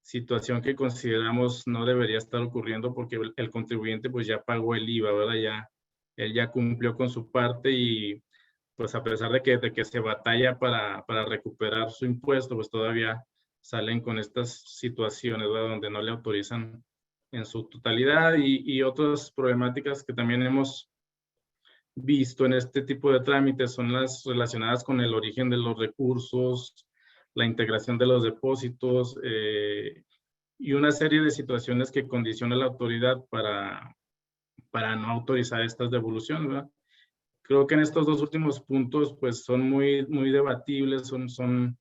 Situación que consideramos no debería estar ocurriendo porque el contribuyente pues ya pagó el IVA, ¿verdad? Él ya cumplió con su parte, y pues a pesar de que se batalla para recuperar su impuesto, pues todavía salen con estas situaciones, ¿verdad?, donde no le autorizan en su totalidad, y otras problemáticas que también hemos visto en este tipo de trámites son las relacionadas con el origen de los recursos, la integración de los depósitos, y una serie de situaciones que condiciona la autoridad para no autorizar estas devoluciones, ¿verdad? Creo que en estos dos últimos puntos, pues son muy debatibles, son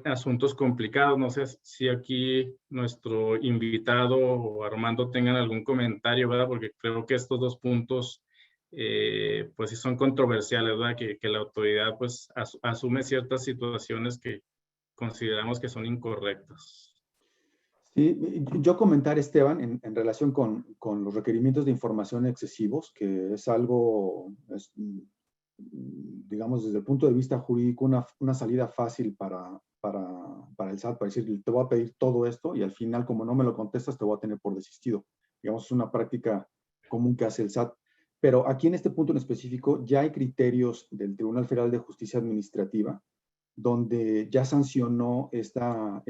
asuntos complicados. No sé si aquí nuestro invitado o Armando tengan algún comentario, ¿verdad? Porque creo que estos dos puntos, pues sí son controversiales, ¿verdad? Que la autoridad, pues, asume ciertas situaciones que consideramos que son incorrectas. Sí, yo comentar, Esteban, en relación con los requerimientos de información excesivos, que es algo, digamos, desde el punto de vista jurídico, una salida fácil para el SAT, para decir, te voy a pedir todo esto y al final, como no me lo contestas, te voy a tener por desistido. Digamos, es una práctica común que hace el SAT. Pero aquí en este punto en específico ya hay criterios del Tribunal Federal de Justicia Administrativa donde ya sancionó esta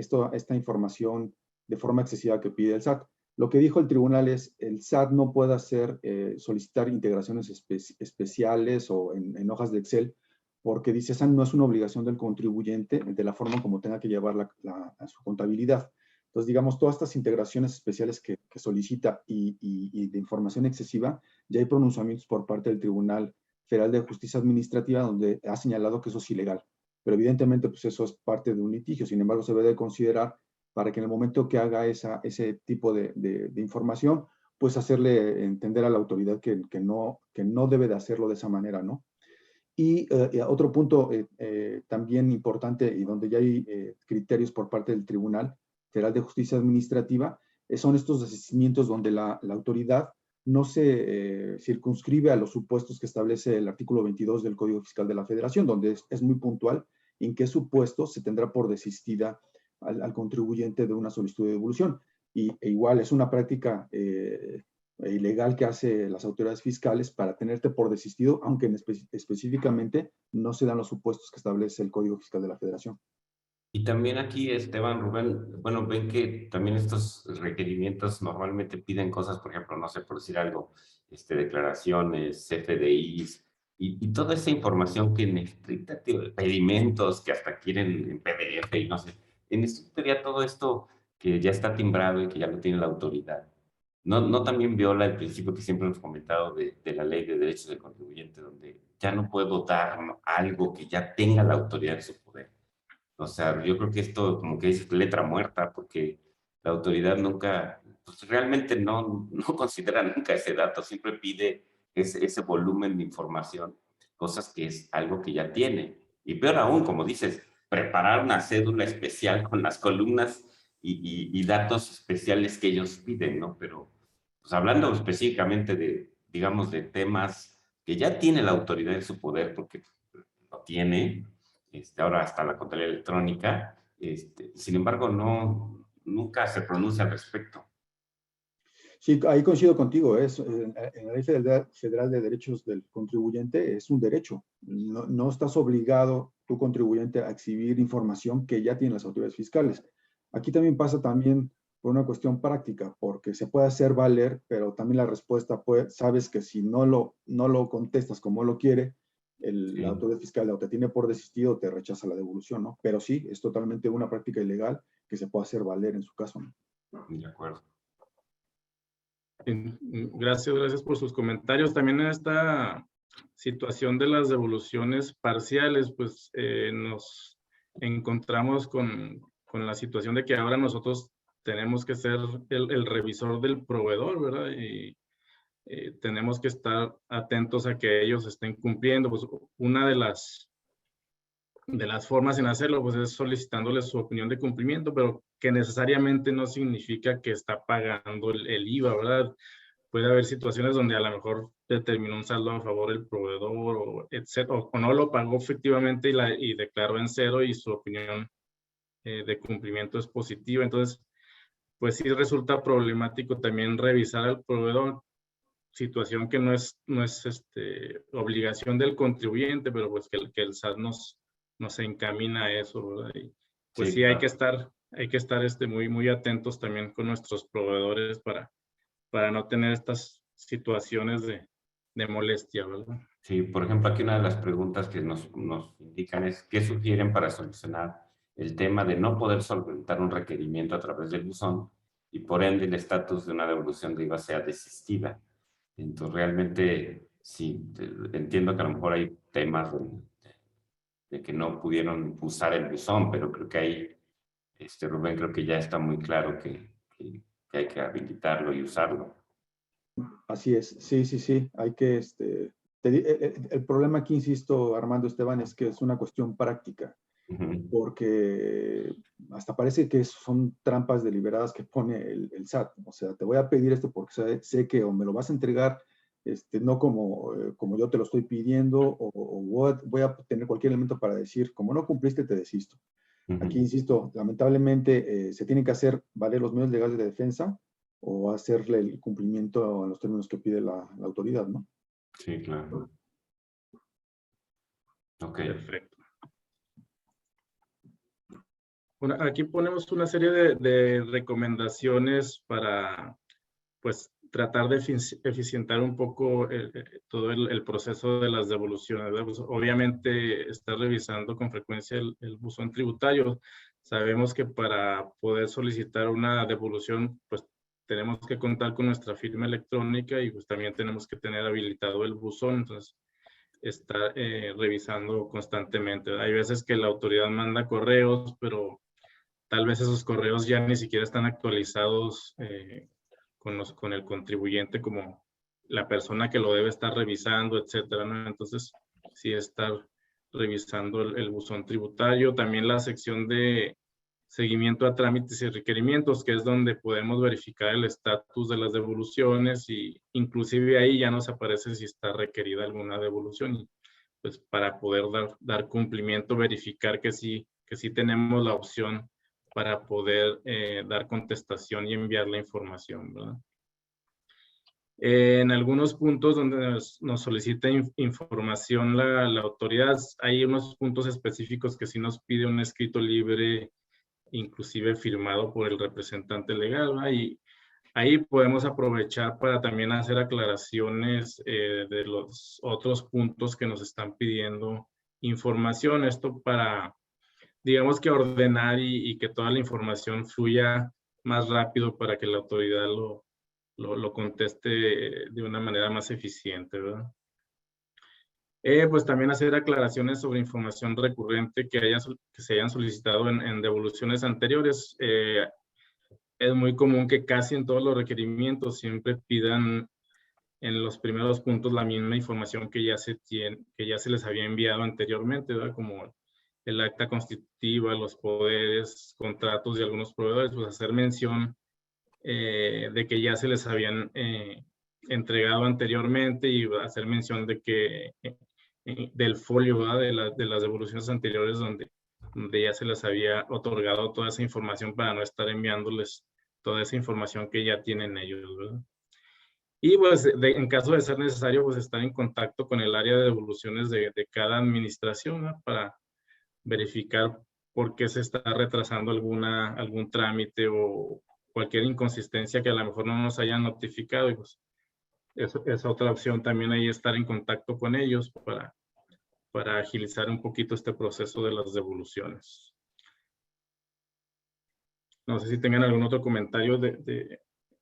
información de forma excesiva que pide el SAT. Lo que dijo el tribunal es, el SAT no puede solicitar integraciones especiales o en hojas de Excel, porque dice, esa no es una obligación del contribuyente de la forma como tenga que llevar a su contabilidad. Entonces, digamos, todas estas integraciones especiales que solicita y de información excesiva, ya hay pronunciamientos por parte del Tribunal Federal de Justicia Administrativa donde ha señalado que eso es ilegal. Pero evidentemente, pues eso es parte de un litigio. Sin embargo, se debe de considerar para que en el momento que haga ese tipo de información, pues hacerle entender a la autoridad que no debe de hacerlo de esa manera, ¿no? Y otro punto también importante y donde ya hay criterios por parte del Tribunal Federal de Justicia Administrativa, son estos desistimientos donde la autoridad no se circunscribe a los supuestos que establece el artículo 22 del Código Fiscal de la Federación, donde es muy puntual en qué supuestos se tendrá por desistida al contribuyente de una solicitud de devolución. Igual es una práctica ilegal que hace las autoridades fiscales para tenerte por desistido, aunque específicamente no se dan los supuestos que establece el Código Fiscal de la Federación. Y también aquí, Esteban, Rubén, bueno, ven que también estos requerimientos normalmente piden cosas, por ejemplo, no sé, por decir algo, declaraciones, CFDIs, y toda esa información que necesita, tío, pedimentos que hasta quieren en PDF y no sé. En esto ya todo esto que ya está timbrado y que ya lo tiene la autoridad. No también viola el principio que siempre hemos comentado de la Ley de Derechos del Contribuyente, donde ya no puedo dar algo que ya tenga la autoridad en su poder. O sea, yo creo que esto como que es letra muerta porque la autoridad nunca, pues realmente no considera nunca ese dato, siempre pide ese volumen de información, cosas que es algo que ya tiene. Y peor aún, como dices, preparar una cédula especial con las columnas y datos especiales que ellos piden, ¿no? Pero pues hablando específicamente de, digamos, de temas que ya tiene la autoridad en su poder, porque lo tiene, ahora hasta la contabilidad electrónica, sin embargo, nunca se pronuncia al respecto. Sí, ahí coincido contigo. En la Ley Federal de Derechos del Contribuyente es un derecho. No estás obligado, tu contribuyente, a exhibir información que ya tienen las autoridades fiscales. Aquí también pasa por una cuestión práctica, porque se puede hacer valer, pero también la respuesta sabes que si no lo contestas como lo quiere, la autoridad fiscal o te tiene por desistido o te rechaza la devolución, ¿no? Pero sí, es totalmente una práctica ilegal que se puede hacer valer en su caso, ¿no? De acuerdo. Gracias por sus comentarios. También en esta situación de las devoluciones parciales, pues nos encontramos con la situación de que ahora nosotros tenemos que ser el revisor del proveedor, ¿verdad? Y tenemos que estar atentos a que ellos estén cumpliendo. Pues una de las formas en hacerlo, pues es solicitándoles su opinión de cumplimiento, pero que necesariamente no significa que está pagando el IVA, ¿verdad? Puede haber situaciones donde a lo mejor determinó un saldo a favor del proveedor, o etcétera, o no lo pagó efectivamente y declaró en cero y su opinión de cumplimiento es positiva. Entonces, pues sí resulta problemático también revisar al proveedor, situación que no es obligación del contribuyente, pero pues que el SAT nos encamina a eso, ¿verdad? Y pues sí, claro. hay que estar muy atentos también con nuestros proveedores para no tener estas situaciones de molestia, ¿verdad? Sí, por ejemplo, aquí una de las preguntas que nos indican es, ¿qué sugieren para solucionar el tema de no poder solventar un requerimiento a través del buzón y por ende el estatus de una devolución de IVA sea desistida. Entonces realmente sí, entiendo que a lo mejor hay temas de que no pudieron usar el buzón, pero creo que ahí, Rubén, creo que ya está muy claro que hay que habilitarlo y usarlo. Así es, sí, sí, sí, hay que, el problema aquí, insisto, Armando, Esteban, es que es una cuestión práctica, porque hasta parece que son trampas deliberadas que pone el SAT. O sea, te voy a pedir esto porque sé que o me lo vas a entregar, no como yo te lo estoy pidiendo, o voy a tener cualquier elemento para decir, como no cumpliste, te desisto. Aquí, insisto, lamentablemente se tienen que hacer valer los medios legales de defensa o hacerle el cumplimiento en los términos que pide la autoridad, ¿no? Sí, claro. Ok. Perfecto. Bueno, aquí ponemos una serie de recomendaciones para, pues, tratar de eficientar un poco todo el proceso de las devoluciones, ¿verdad? Pues, obviamente, estar revisando con frecuencia el buzón tributario. Sabemos que para poder solicitar una devolución, pues, tenemos que contar con nuestra firma electrónica y pues también tenemos que tener habilitado el buzón. Entonces, estar revisando constantemente. Hay veces que la autoridad manda correos, pero tal vez esos correos ya ni siquiera están actualizados con el contribuyente como la persona que lo debe estar revisando, etcétera, ¿no? Entonces, sí estar revisando el buzón tributario. También la sección de seguimiento a trámites y requerimientos, que es donde podemos verificar el estatus de las devoluciones y inclusive ahí ya nos aparece si está requerida alguna devolución. Y pues para poder dar cumplimiento, verificar que sí tenemos la opción para poder dar contestación y enviar la información, ¿verdad? En algunos puntos donde nos solicita información la autoridad, hay unos puntos específicos que sí nos pide un escrito libre, inclusive firmado por el representante legal, ¿verdad? Y ahí podemos aprovechar para también hacer aclaraciones de los otros puntos que nos están pidiendo información. Esto para, digamos que ordenar y que toda la información fluya más rápido para que la autoridad lo conteste de una manera más eficiente, ¿verdad? Pues también hacer aclaraciones sobre información recurrente que se hayan solicitado en devoluciones anteriores. Es muy común que casi en todos los requerimientos siempre pidan en los primeros puntos la misma información que ya se les había enviado anteriormente, ¿verdad? Como el acta constitutiva, los poderes, contratos de algunos proveedores, pues hacer mención de que ya se les habían entregado anteriormente y hacer mención de que del folio, ¿verdad? De las devoluciones anteriores donde ya se les había otorgado toda esa información para no estar enviándoles toda esa información que ya tienen ellos, ¿verdad? Y pues en caso de ser necesario, pues estar en contacto con el área de devoluciones de cada administración, ¿no? Para verificar por qué se está retrasando algún trámite o cualquier inconsistencia que a lo mejor no nos hayan notificado. Y pues es otra opción también ahí estar en contacto con ellos para agilizar un poquito este proceso de las devoluciones. No sé si tengan algún otro comentario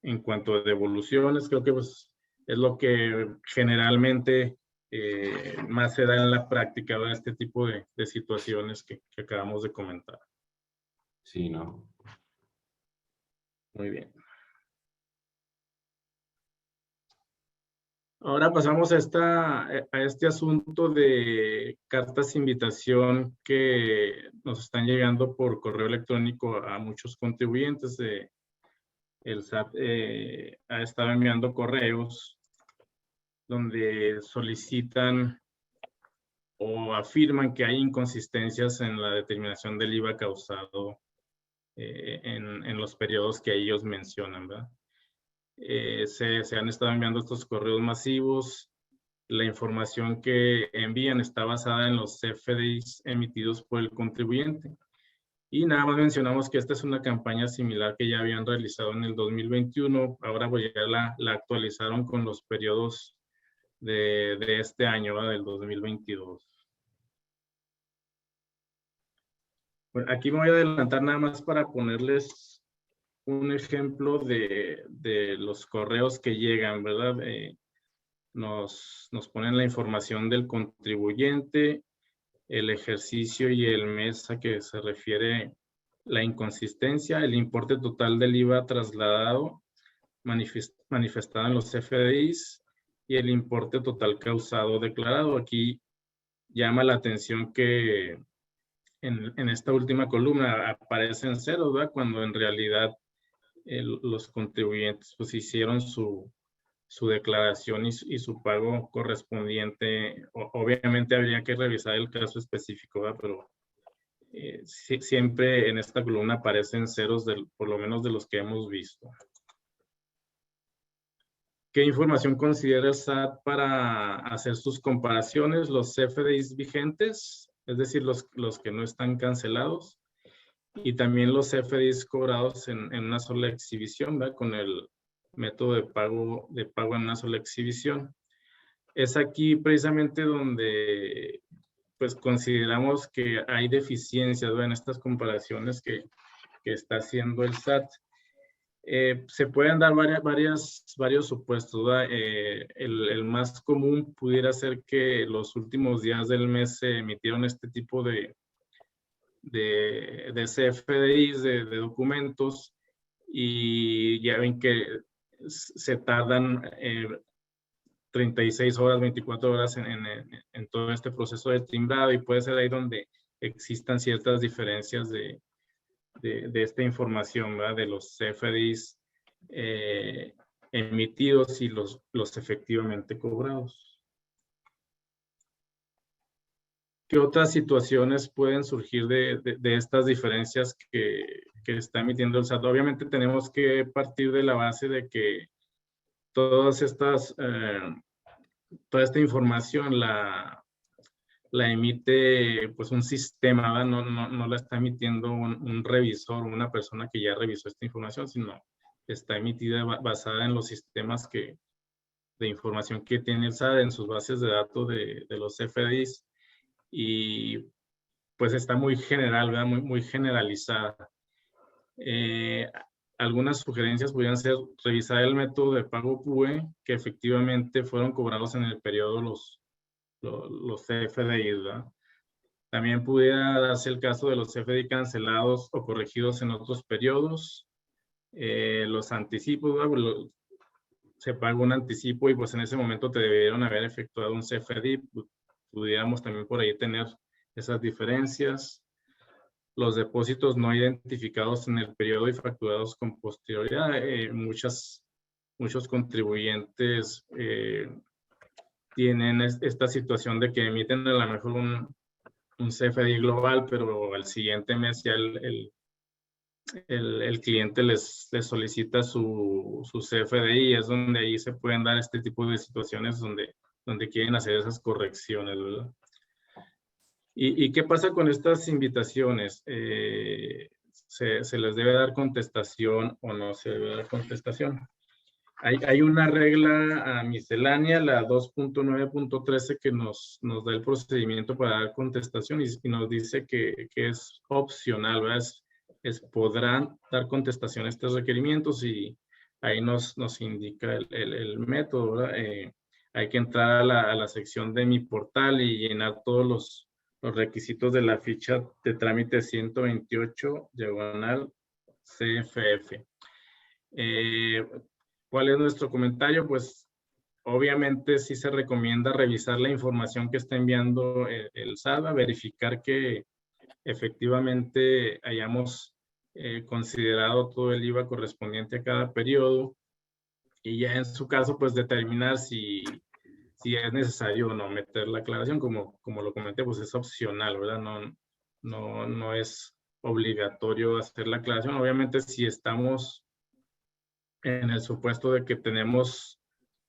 en cuanto a devoluciones. Creo que pues, es lo que generalmente más se da en la práctica, ¿verdad? Este tipo de situaciones que acabamos de comentar. Sí, ¿no? Muy bien. Ahora pasamos a este asunto de cartas de invitación que nos están llegando por correo electrónico a muchos contribuyentes. El SAT ha estado enviando correos donde solicitan o afirman que hay inconsistencias en la determinación del IVA causado en los periodos que ellos mencionan, ¿verdad? Se han estado enviando estos correos masivos. La información que envían está basada en los CFDIs emitidos por el contribuyente. Y nada más mencionamos que esta es una campaña similar que ya habían realizado en el 2021. Ahora pues ya la actualizaron con los periodos de este año, ¿verdad? Del 2022. Bueno, aquí me voy a adelantar nada más para ponerles un ejemplo de los correos que llegan, ¿verdad? Nos ponen la información del contribuyente, el ejercicio y el mes a que se refiere la inconsistencia, el importe total del IVA trasladado, manifestado en los FDIs y el importe total causado declarado. Aquí llama la atención que en esta última columna aparecen ceros, ¿verdad? Cuando en realidad los contribuyentes pues hicieron su declaración y su pago correspondiente. Obviamente habría que revisar el caso específico, ¿verdad? Pero siempre en esta columna aparecen ceros, por lo menos de los que hemos visto. ¿Qué información considera el SAT para hacer sus comparaciones? Los CFDIs vigentes, es decir, los que no están cancelados, y también los CFDIs cobrados en una sola exhibición, ¿verdad? Con el método de pago en una sola exhibición. Es aquí precisamente donde pues consideramos que hay deficiencias, ¿verdad? En estas comparaciones que está haciendo el SAT. Se pueden dar varios supuestos, ¿verdad? El más común pudiera ser que los últimos días del mes se emitieron este tipo de CFDIs, de documentos, y ya ven que se tardan 36 horas, 24 horas en todo este proceso de timbrado, y puede ser ahí donde existan ciertas diferencias de esta información, ¿verdad? De los CFDIs emitidos y los efectivamente cobrados. ¿Qué otras situaciones pueden surgir de estas diferencias que está emitiendo el SAT? Obviamente tenemos que partir de la base de que toda esta información la emite pues un sistema, ¿verdad? No la está emitiendo un revisor, una persona que ya revisó esta información, sino está emitida basada en los sistemas de información que tiene el SAT en sus bases de datos de los CFDIs, y pues está muy general, ¿verdad? Muy generalizada. Algunas sugerencias podrían ser revisar el método de pago PUE que efectivamente fueron cobrados en el periodo los CFDI, ¿verdad? También pudiera darse el caso de los CFDI cancelados o corregidos en otros periodos. Los anticipos, ¿verdad? Se paga un anticipo y pues en ese momento te debieron haber efectuado un CFDI. Pudiéramos también por ahí tener esas diferencias. Los depósitos no identificados en el periodo y facturados con posterioridad. Muchos contribuyentes tienen esta situación de que emiten a lo mejor un CFDI global, pero al siguiente mes ya el cliente les solicita su CFDI. Es donde ahí se pueden dar este tipo de situaciones donde quieren hacer esas correcciones, ¿verdad? ¿Y qué pasa con estas invitaciones? ¿Se les debe dar contestación o no se debe dar contestación? Hay una regla miscelánea, la 2.9.13, que nos da el procedimiento para dar contestación, y nos dice que es opcional, ¿verdad? Podrán dar contestación a estos requerimientos, y ahí nos indica el método, ¿verdad? Hay que entrar a la sección de mi portal y llenar todos los requisitos de la ficha de trámite 128, diagonal CFF. ¿Cuál es nuestro comentario? Pues obviamente sí se recomienda revisar la información que está enviando el SAT, verificar que efectivamente hayamos considerado todo el IVA correspondiente a cada periodo, y ya en su caso pues determinar si es necesario o no meter la aclaración. Como lo comenté, pues es opcional, ¿verdad? No es obligatorio hacer la aclaración. Obviamente si estamos en el supuesto de que tenemos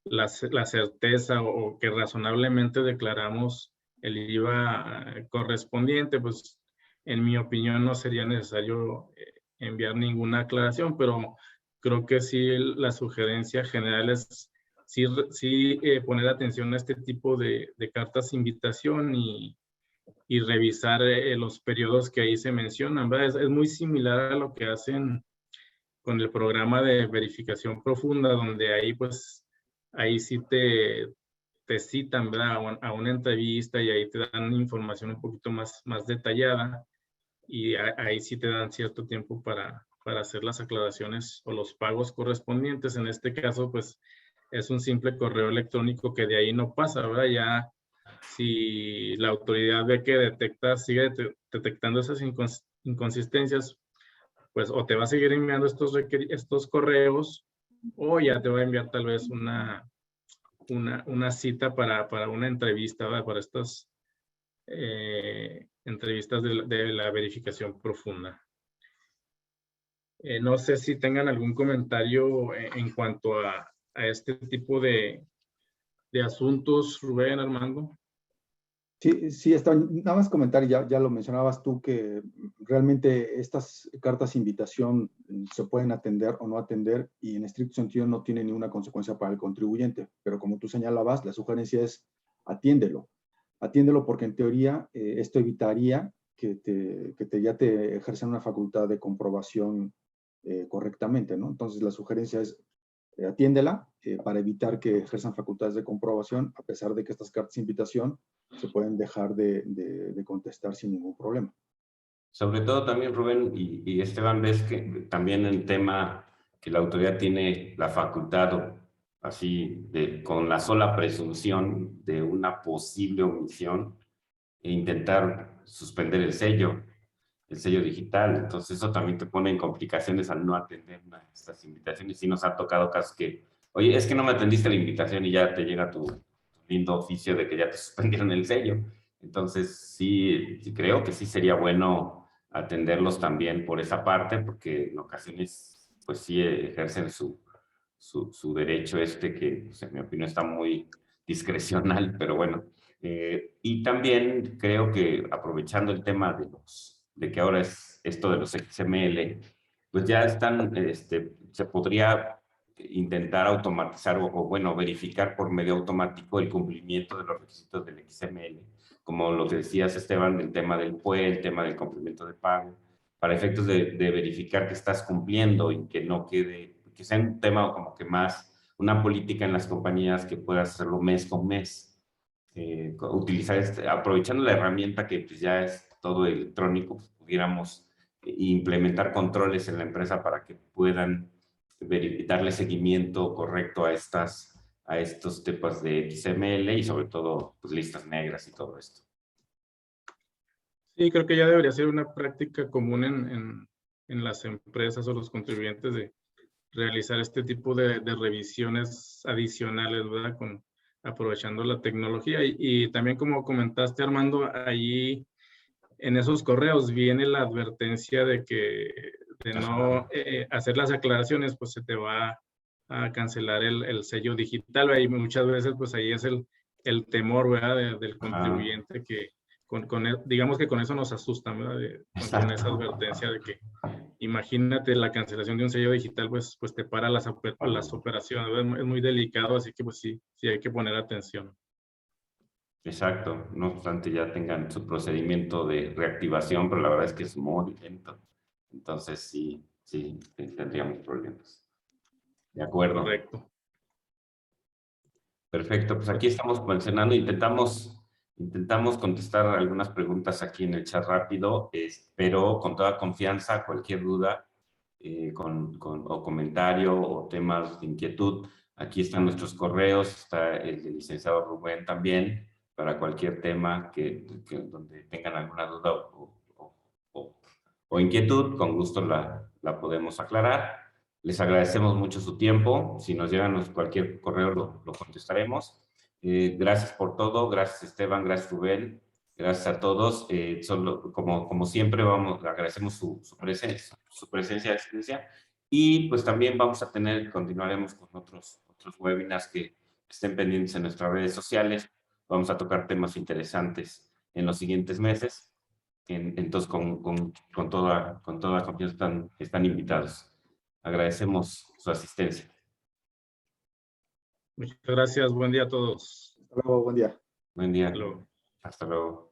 la certeza o que razonablemente declaramos el IVA correspondiente, pues en mi opinión no sería necesario enviar ninguna aclaración, pero creo que sí la sugerencia general es sí poner atención a este tipo de cartas de invitación, y y revisar los periodos que ahí se mencionan, ¿verdad? Es muy similar a lo que hacen con el programa de verificación profunda, donde ahí pues, ahí sí te citan, ¿verdad? A una entrevista y ahí te dan información un poquito más detallada y ahí sí te dan cierto tiempo para hacer las aclaraciones o los pagos correspondientes. En este caso, pues es un simple correo electrónico que de ahí no pasa, ¿verdad? Ya si la autoridad ve que sigue detectando esas inconsistencias, pues o te va a seguir enviando estos correos o ya te va a enviar tal vez una cita para una entrevista, ¿verdad? Para estas entrevistas de la verificación profunda. No sé si tengan algún comentario en cuanto a este tipo de asuntos, Rubén, Armando. Sí, sí, está. Nada más comentar, ya lo mencionabas tú, que realmente estas cartas de invitación se pueden atender o no atender y en estricto sentido no tienen ninguna consecuencia para el contribuyente. Pero como tú señalabas, la sugerencia es atiéndelo. Atiéndelo porque en teoría esto evitaría que ya te ejerzan una facultad de comprobación correctamente, ¿no? Entonces la sugerencia es atiéndela para evitar que ejerzan facultades de comprobación, a pesar de que estas cartas de invitación se pueden dejar de contestar sin ningún problema. Sobre todo también, Rubén y Esteban, ves que también el tema que la autoridad tiene la facultad, así, con la sola presunción de una posible omisión, e intentar suspender el sello digital. Entonces eso también te pone en complicaciones al no atender estas invitaciones. Y nos ha tocado casos que, oye, es que no me atendiste la invitación y ya te llega tu lindo oficio de que ya te suspendieron el sello. Entonces sí, creo que sí sería bueno atenderlos también por esa parte, porque en ocasiones pues sí ejercen su derecho que pues, en mi opinión está muy discrecional, pero bueno. Y también creo que aprovechando el tema de que ahora es esto de los XML, pues ya están, se podría intentar automatizar bueno, verificar por medio automático el cumplimiento de los requisitos del XML, como lo que decías, Esteban, el tema del PUE, el tema del complemento de pago, para efectos de verificar que estás cumpliendo y que no quede, que sea un tema como que más, una política en las compañías que pueda hacerlo mes con mes. Utilizar aprovechando la herramienta que pues, ya es todo electrónico, pues, pudiéramos implementar controles en la empresa para que puedan darle seguimiento correcto a estos tipos de XML y sobre todo pues, listas negras y todo esto. Sí, creo que ya debería ser una práctica común en las empresas o los contribuyentes de realizar este tipo de revisiones adicionales, ¿verdad? Aprovechando la tecnología. Y también como comentaste, Armando, ahí en esos correos viene la advertencia de que de no hacer las aclaraciones, pues se te va a cancelar el sello digital. Y muchas veces, pues ahí es el temor, ¿verdad? Del contribuyente que digamos que con eso nos asustan, ¿verdad? Con esa advertencia de que imagínate la cancelación de un sello digital, pues te para las operaciones, ¿verdad? Es muy delicado, así que pues sí hay que poner atención. Exacto, no obstante ya tengan su procedimiento de reactivación, pero la verdad es que es muy lento. Entonces sí tendríamos problemas. De acuerdo. Correcto. Perfecto, pues aquí estamos mencionando, intentamos contestar algunas preguntas aquí en el chat rápido, pero con toda confianza, cualquier duda o comentario o temas de inquietud, aquí están nuestros correos, está el del licenciado Rubén también, para cualquier tema donde tengan alguna duda o inquietud, con gusto la podemos aclarar. Les agradecemos mucho su tiempo. Si nos llegan cualquier correo, lo contestaremos. Gracias por todo. Gracias, Esteban. Gracias, Rubén. Gracias a todos. Como siempre, agradecemos su presencia, asistencia. Y pues también continuaremos con otros webinars que estén pendientes en nuestras redes sociales. Vamos a tocar temas interesantes en los siguientes meses. Entonces, con toda confianza están invitados. Agradecemos su asistencia. Muchas gracias. Buen día a todos. Hasta luego, buen día. Buen día. Hasta luego. Hasta luego.